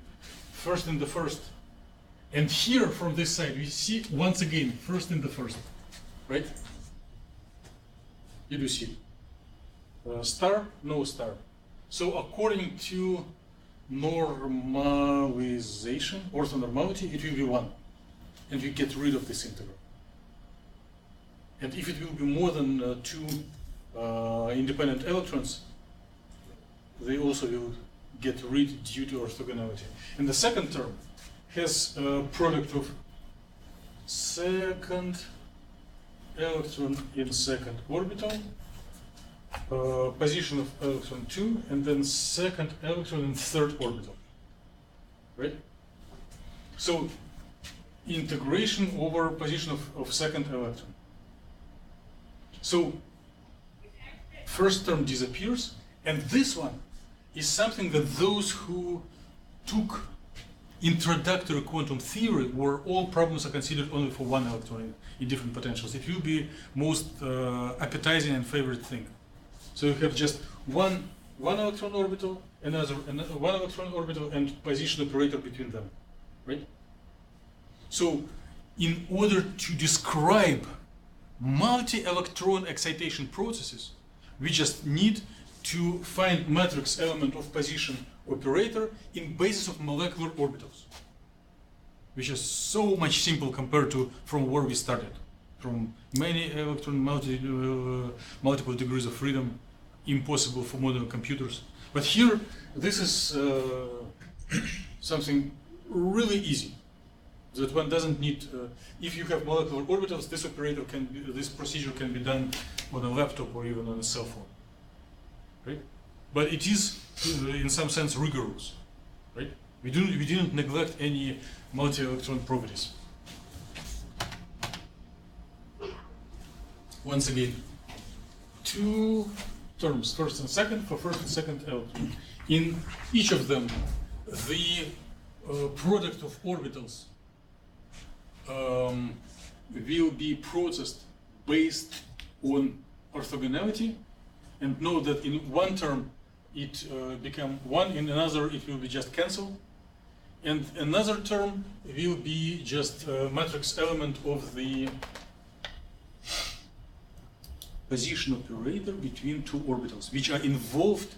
first in the first. And here from this side, we see once again, first in the first. Right? You do see. Star, no star. So according to normalization, orthonormality, it will be 1. And we get rid of this integral. And if it will be more than two independent electrons, they also will get rid due to orthogonality. And the second term has a product of second electron in second orbital, position of electron 2, and then second electron in third orbital, right? So integration over position of second electron. So first term disappears, and this one is something that those who took introductory quantum theory, where all problems are considered only for one electron in different potentials, it will be most appetizing and favorite thing. So you have just one electron orbital, another one electron orbital, and position operator between them, right? So in order to describe multi-electron excitation processes, we just need to find matrix element of position operator in basis of molecular orbitals. which is so much simple compared to from where we started, from many electron multiple degrees of freedom, impossible for modern computers. But here, this is something really easy. That one doesn't need. If you have molecular orbitals, this procedure can be done on a laptop or even on a cell phone, right? But it is, in some sense, rigorous, right? We didn't neglect any multi-electron properties. Once again, two terms, first and second, for first and second electron. In each of them, the product of orbitals will be processed based on orthogonality, and note that in one term it become one, in another it will be just cancel, and another term will be just a matrix element of the position operator between two orbitals, which are involved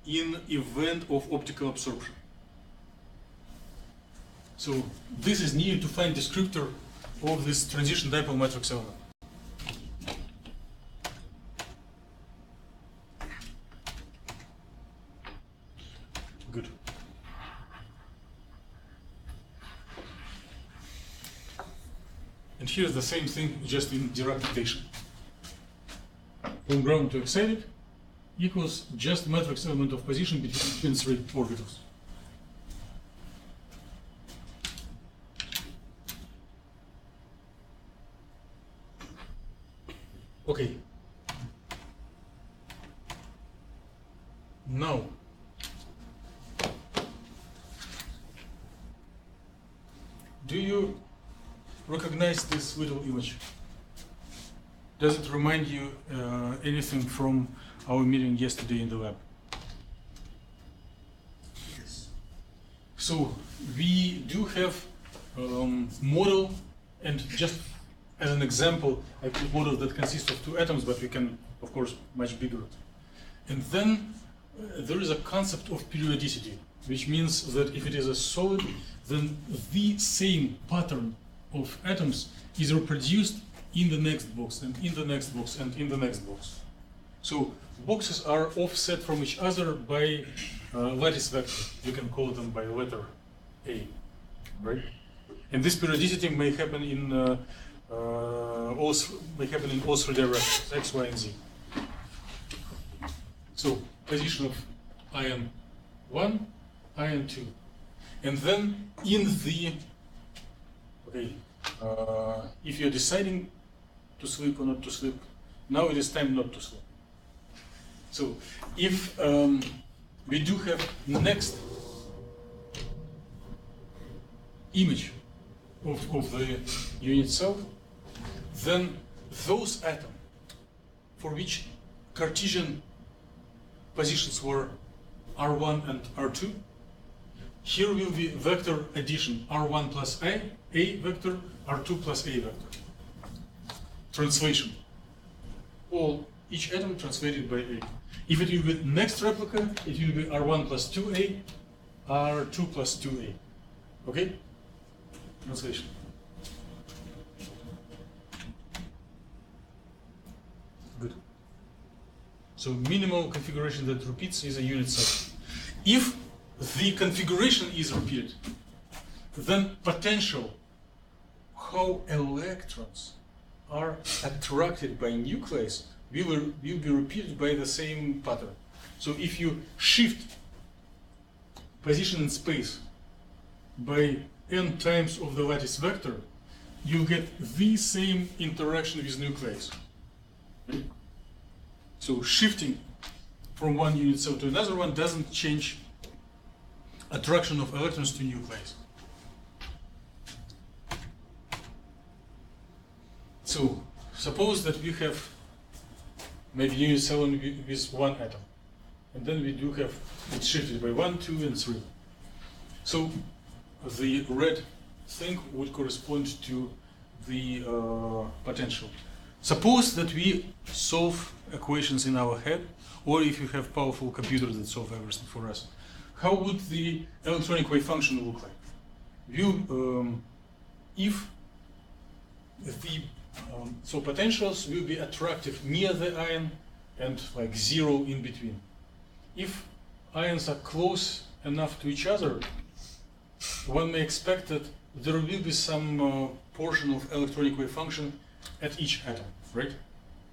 in event of optical absorption. So this is needed to find descriptor of this transition dipole matrix element. Good. And here's the same thing, just in Dirac notation. From ground to excited equals just matrix element of position between three orbitals. Okay. Now, do you recognize this little image? Does it remind you anything from our meeting yesterday in the lab? Yes. So we do have model, and just as an example, I put model that consists of two atoms, but we can, of course, much bigger. And then there is a concept of periodicity, which means that if it is a solid, then the same pattern of atoms is reproduced in the next box, and in the next box, and in the next box. So boxes are offset from each other by lattice vector. You can call them by letter A, right? And this periodicity may happen in all three directions, X, Y, and Z. So position of ion 1, ion 2. And then in the, okay, if you're deciding to sleep or not to sleep, now it is time not to sleep. So if we do have next image of the unit cell, then those atoms for which Cartesian positions were R1 and R2, here will be vector addition, R1 plus A vector, R2 plus A vector. Translation. Each atom translated by A. If it will be next replica, it will be R1 plus 2A, R2 plus 2A. Okay? Translation. Good. So minimal configuration that repeats is a unit cell. If the configuration is repeated, then potential how electrons are attracted by nucleus will be repeated by the same pattern. So if you shift position in space by n times of the lattice vector, you get the same interaction with nucleus. Okay? So shifting from one unit cell to another one doesn't change attraction of electrons to nucleus. So suppose that we have maybe unit cell with one atom, and then we do have it shifted by 1, 2, and 3. So the red thing would correspond to the potential. Suppose that we solve equations in our head, or if you have powerful computers that solve everything for us, how would the electronic wave function look like? You if the so potentials will be attractive near the ion and like zero in between. If ions are close enough to each other, one may expect that there will be some portion of electronic wave function at each atom, right?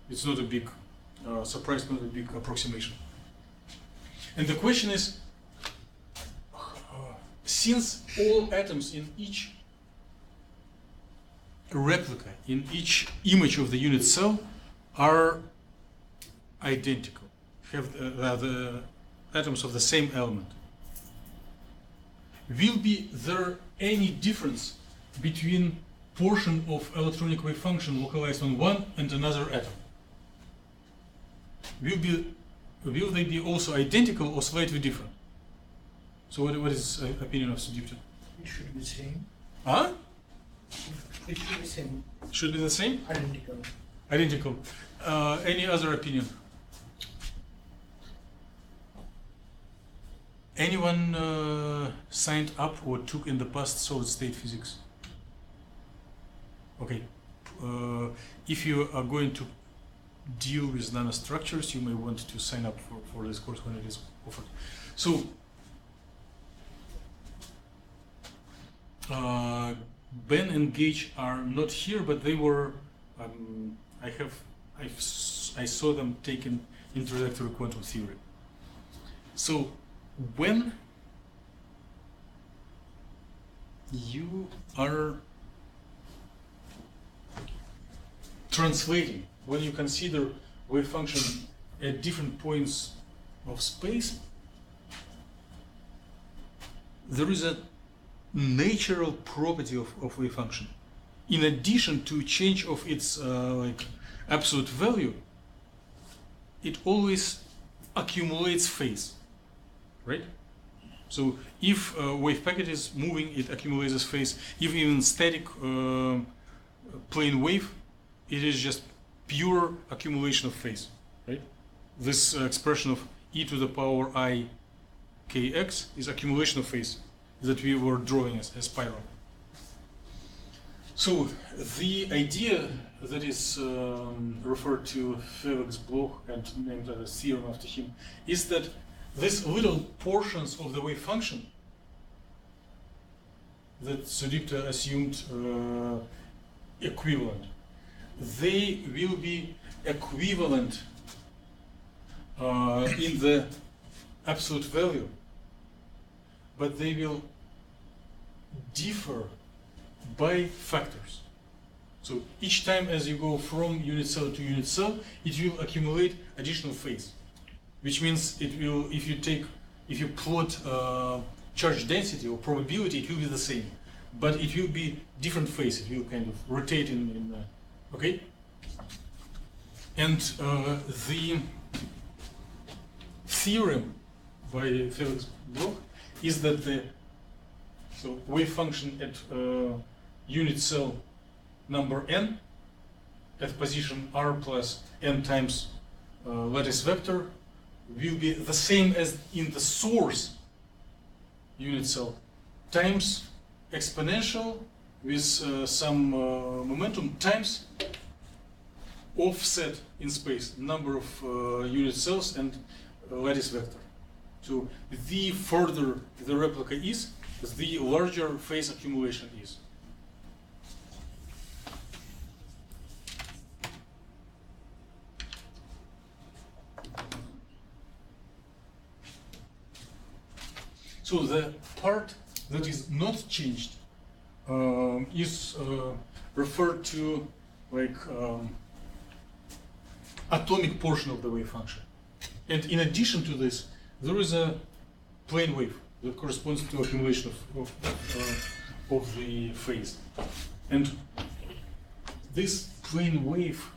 It's not a big surprise, not a big approximation. And the question is, since all atoms in each replica, in each image of the unit cell are identical, have the atoms of the same element, will be there any difference between portion of electronic wave function localized on one and another atom? Will they be also identical or slightly different? So what is opinion of Sudipta? It should be the same. Huh? It should be the same. Should be the same? Identical. Identical. Any other opinion? Anyone signed up or took in the past solid state physics? Okay. If you are going to deal with nanostructures, you may want to sign up for this course when it is offered. So, Ben and Gage are not here, but they were. I saw them taking introductory quantum theory. So, when you are translating, when you consider wave function at different points of space, there is a natural property of wave function. In addition to change of its like absolute value, it always accumulates phase, right? So if a wave packet is moving, it accumulates as phase. If even static plane wave, it is just pure accumulation of phase, right? This expression of e to the power I kx is accumulation of phase that we were drawing as a spiral. So the idea that is referred to Felix Bloch and named as a theorem after him is that these little portions of the wave function that Sudipta assumed equivalent, they will be equivalent in the absolute value, but they will differ by factors. So each time as you go from unit cell to unit cell, it will accumulate additional phase, which means it will, if you plot charge density or probability, it will be the same, but it will be different phase. It will kind of rotate in okay? And the theorem by Felix Bloch is that the wave function at unit cell number n at position r plus n times lattice vector will be the same as in the source unit cell times exponential with some momentum times offset in space, number of unit cells and lattice vector. So the further the replica is, the larger phase accumulation is. So the part that is not changed is referred to like atomic portion of the wave function. And in addition to this, there is a plane wave that corresponds to accumulation of the phase. And this plane wave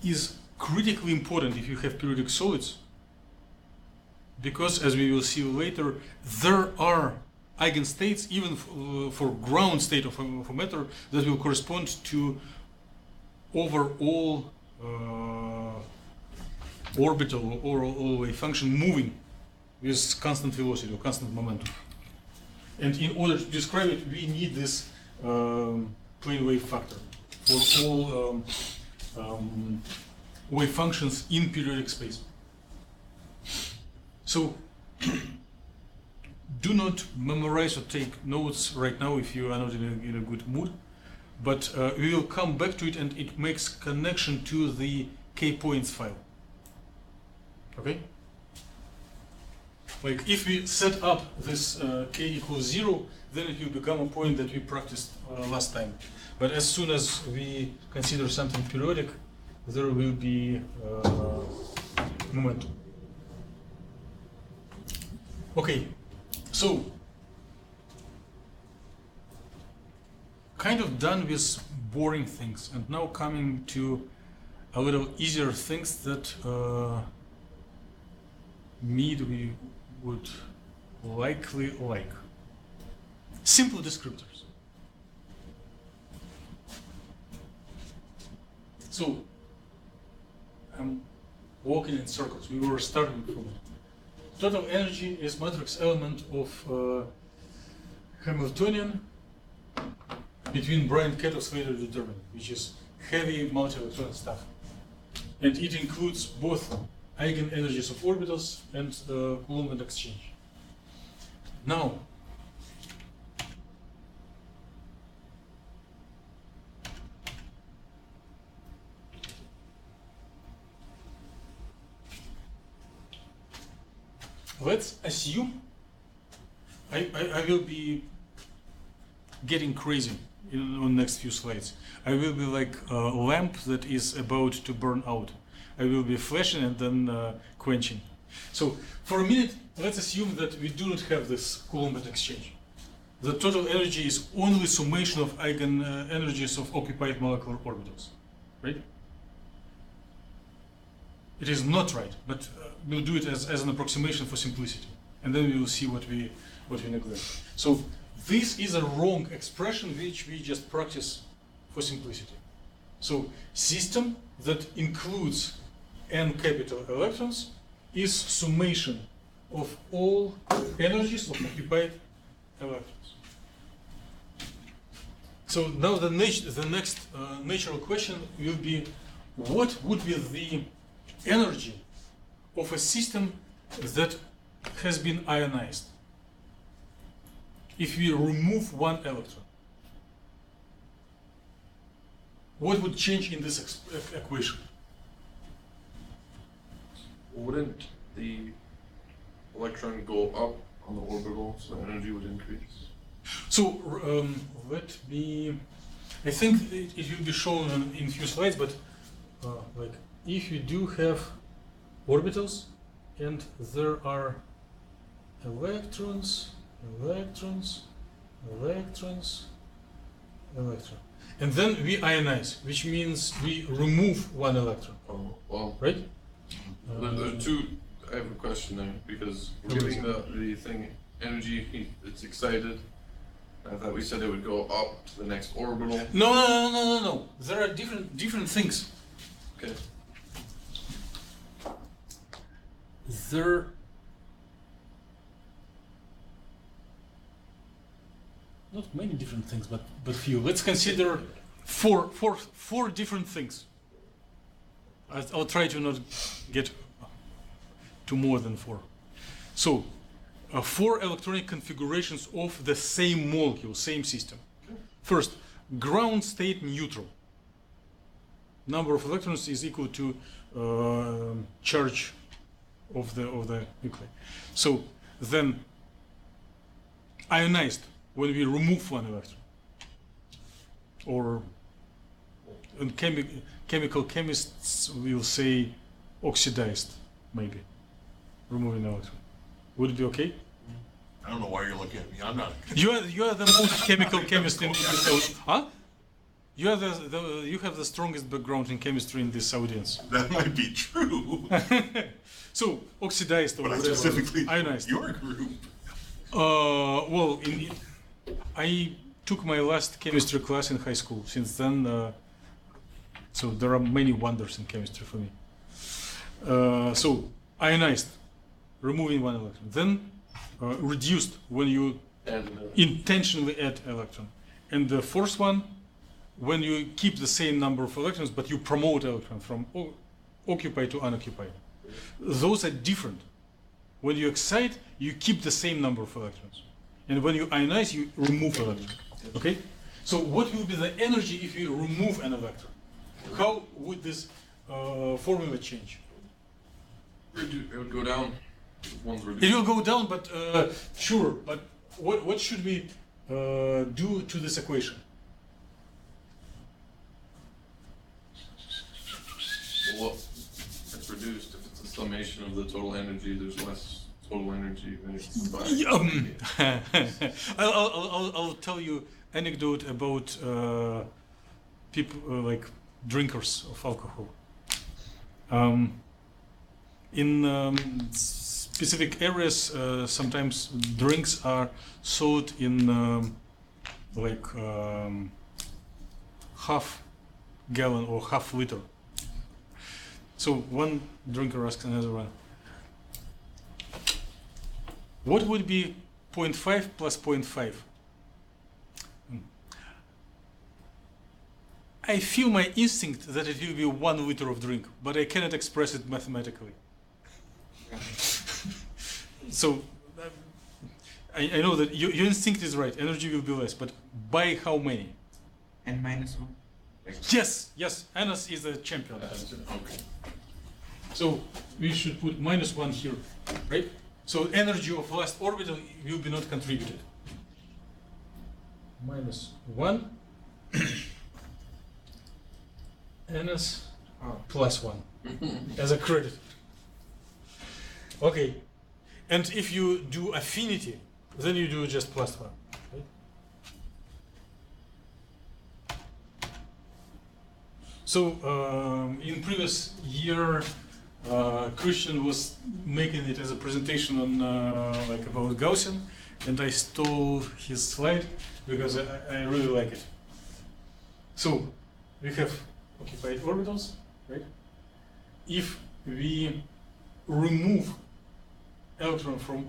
is critically important if you have periodic solids, because as we will see later, there are eigenstates even for ground state of a matter that will correspond to overall orbital or a function moving with constant velocity or constant momentum. And in order to describe it, we need this plane wave factor for all wave functions in periodic space. So do not memorize or take notes right now if you are not in a good mood, but we will come back to it, and it makes connection to the k-points file. Okay? Like if we set up this k equals 0, then it will become a point that we practiced last time. But as soon as we consider something periodic, there will be momentum. Okay, so kind of done with boring things, and now coming to a little easier things that we would likely like. Simple descriptors. So I'm walking in circles. We were starting from it. Total energy is matrix element of Hamiltonian between Bryan-Kettos later determinant, which is heavy multi-electron stuff. And it includes both eigenenergies of orbitals and Coulomb exchange. Now, let's assume I will be getting crazy on next few slides. I will be like a lamp that is about to burn out. I will be flashing and then quenching. So for a minute, let's assume that we do not have this Coulomb exchange. The total energy is only summation of eigenenergies of occupied molecular orbitals, right? It is not right, but we'll do it as an approximation for simplicity, and then we will see what we neglect. So this is a wrong expression which we just practice for simplicity. So system that includes n capital electrons is summation of all energies of occupied electrons. So now the next natural question will be, what would be the energy of a system that has been ionized if we remove one electron? What would change in this equation? Wouldn't the electron go up on the orbital, so the energy would increase? So let me. I think it will be shown in a few slides, but like if you do have orbitals and there are electrons, and then we ionize, which means we remove one electron. Oh, well, Right? there are two. I have a question there because we're giving the thing energy. It's excited. I thought we said it would go up to the next orbital. No. There are different things. Okay. There. Not many different things, but few. Let's consider four different things. I'll try to not get to more than four. So, 4 electronic configurations of the same molecule, same system. First, ground state neutral. Number of electrons is equal to charge of the nuclei. So then ionized when we remove one electron, or and chemical chemists will say oxidized, maybe removing an electron. Would it be okay? I don't know why you're looking at me. I'm not. You are the most chemical chemist in this audience. Huh? You are you have the strongest background in chemistry in this audience. That might be true. So oxidized or But I whatever, specifically ionized. your group. Well, I took my last chemistry class in high school. Since then, so there are many wonders in chemistry for me. So ionized, removing one electron. Then reduced when you intentionally add electron, And the fourth one, when you keep the same number of electrons, but you promote electron from occupied to unoccupied. Those are different. When you excite, you keep the same number of electrons. And when you ionize, you remove electron. Okay? So what will be the energy if you remove an electron? How would this formula change? It would go down. One's It reduced. will go down, but sure. But what should we do to this equation? Well, it's reduced. If it's a summation of the total energy, there's less total energy than it's combined. I'll tell you anecdote about people like drinkers of alcohol. In specific areas, sometimes drinks are sold in half gallon or half liter. So one drinker asks another one, what would be 0.5 plus 0.5? I feel my instinct that it will be 1 liter of drink, but I cannot express it mathematically. So I know that your instinct is right, energy will be less, but by how many? N-1. Yes, Anas is the champion. Okay. So we should put -1 here, right? So energy of last orbital will be not contributed. -1 Anas +1 as a credit. Okay, and if you do affinity, then you do just +1. Right? So in previous year, Christian was making it as a presentation on like about Gaussian, and I stole his slide because I really like it. So we have occupied orbitals, right? If we remove electron from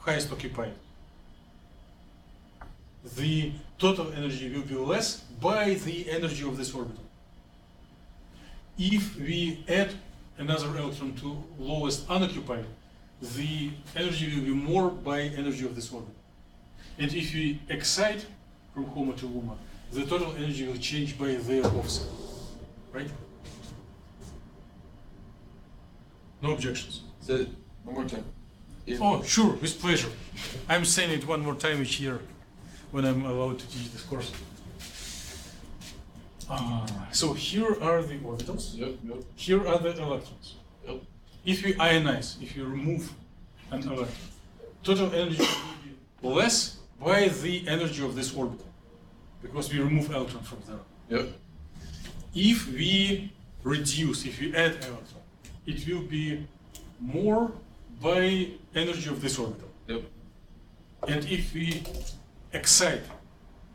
highest occupied, the total energy will be less by the energy of this orbital. If we add another electron to lowest unoccupied, the energy will be more by energy of this orbital. And if we excite from HOMO to LUMA, the total energy will change by their offset, right? No objections. Say it one more time. Oh, sure, with pleasure. I'm saying it one more time each year when I'm allowed to teach this course. So here are the orbitals. Yep. Here are the electrons. Yep. If we ionize, if you remove an electron, total energy will be less by the energy of this orbital, because we remove electron from there. Yep. If we reduce, if we add electron, it will be more by energy of this orbital. Yep. And if we excite,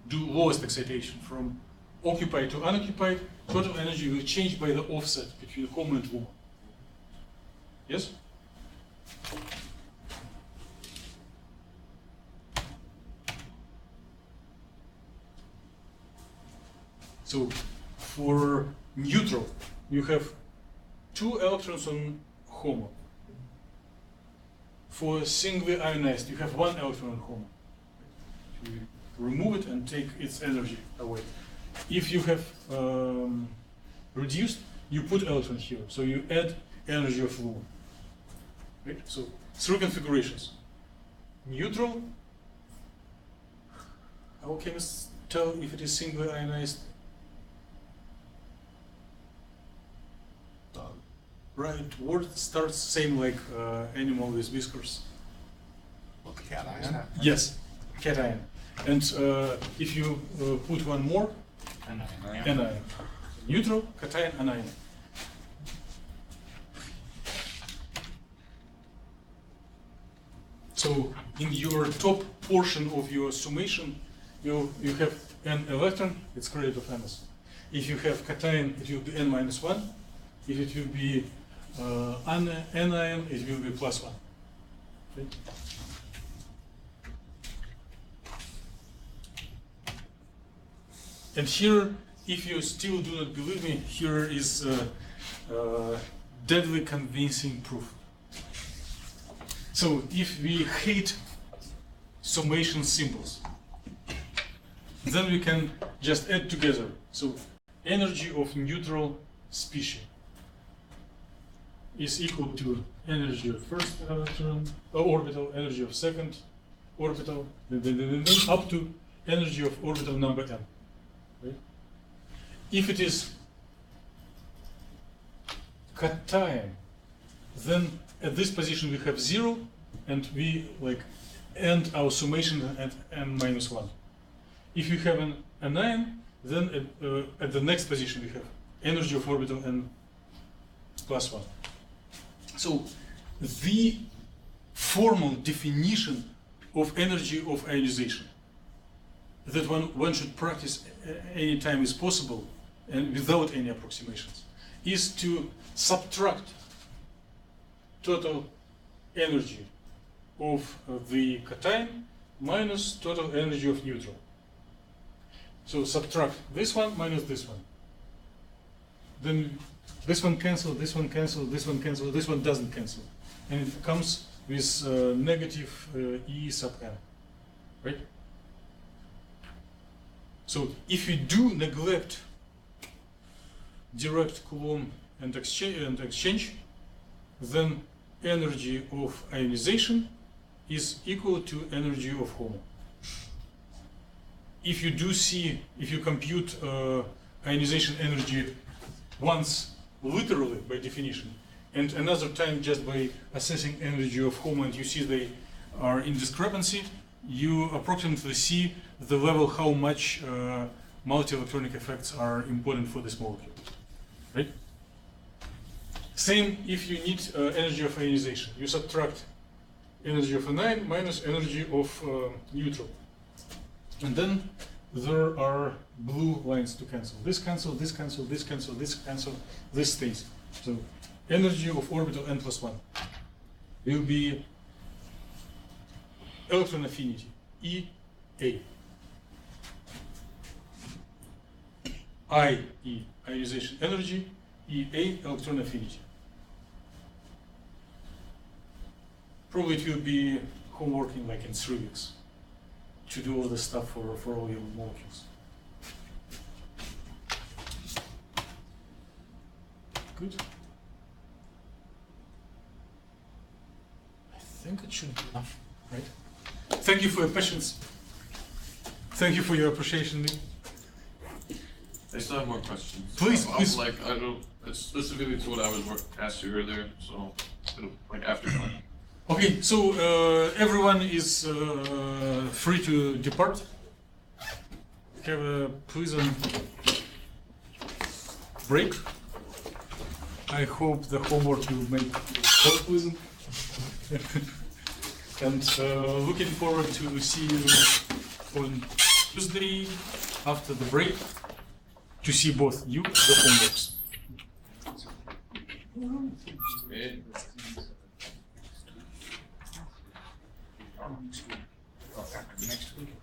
do lowest excitation from occupied to unoccupied, total energy will change by the offset between HOMO and LUMA. Yes? So for neutral, you have 2 electrons on HOMO. For singly ionized, you have 1 electron on HOMO. You remove it and take its energy away. If you have reduced, you put electron here, so you add energy of LUMA. Right? So 3 configurations. Neutral. How can we tell if it is singly ionized? Right, word starts same like animal with whiskers. Cation? Yes, cation. And if you put one more, anion. Neutral, cation, anion. So in your top portion of your summation, you have n electron, it's credit of Ns. If you have cation, it will be n-1. If it will be anion, it will be +1. Okay. And here, if you still do not believe me, here is deadly convincing proof. So if we hate summation symbols, then we can just add together. So energy of neutral species is equal to energy of first orbital, energy of second orbital, then up to energy of orbital number n. Right? If it is cation, then at this position we have 0, and we end our summation at n minus 1. If you have an anion, then at the next position we have energy of orbital n plus 1. So the formal definition of energy of ionization that one should practice any time is possible and without any approximations is to subtract total energy of the cation minus total energy of neutral. So subtract this one minus this one. Then this one cancel, this one cancel, this one cancel, this one doesn't cancel. And it comes with negative E sub n, right? So if you do neglect direct Coulomb and exchange, then energy of ionization is equal to energy of HOMO. If you do see, if you compute ionization energy once literally by definition, and another time just by assessing energy of HOMO, and you see they are in discrepancy, you approximately see the level how much multi-electronic effects are important for this molecule, right? Same if you need energy of ionization. You subtract energy of anion minus energy of neutral. And then there are blue lines to cancel. This cancel, this cancel, this cancel, this cancel, this stays. So energy of orbital n plus 1 will be electron affinity, EA. IE, ionization energy, EA, electron affinity. Probably it will be homework in in 3 weeks to do all this stuff for all your molecules. Good. I think it should be enough, right? Thank you for your patience. Thank you for your appreciation. I still have more questions. Please, please. I don't, it's specifically to what I was asked you earlier, so after class. Okay, so everyone is free to depart. Have a pleasant break. I hope the homework will make it more pleasant. And looking forward to see you on Tuesday after the break to see both you and the homeworks. After next week.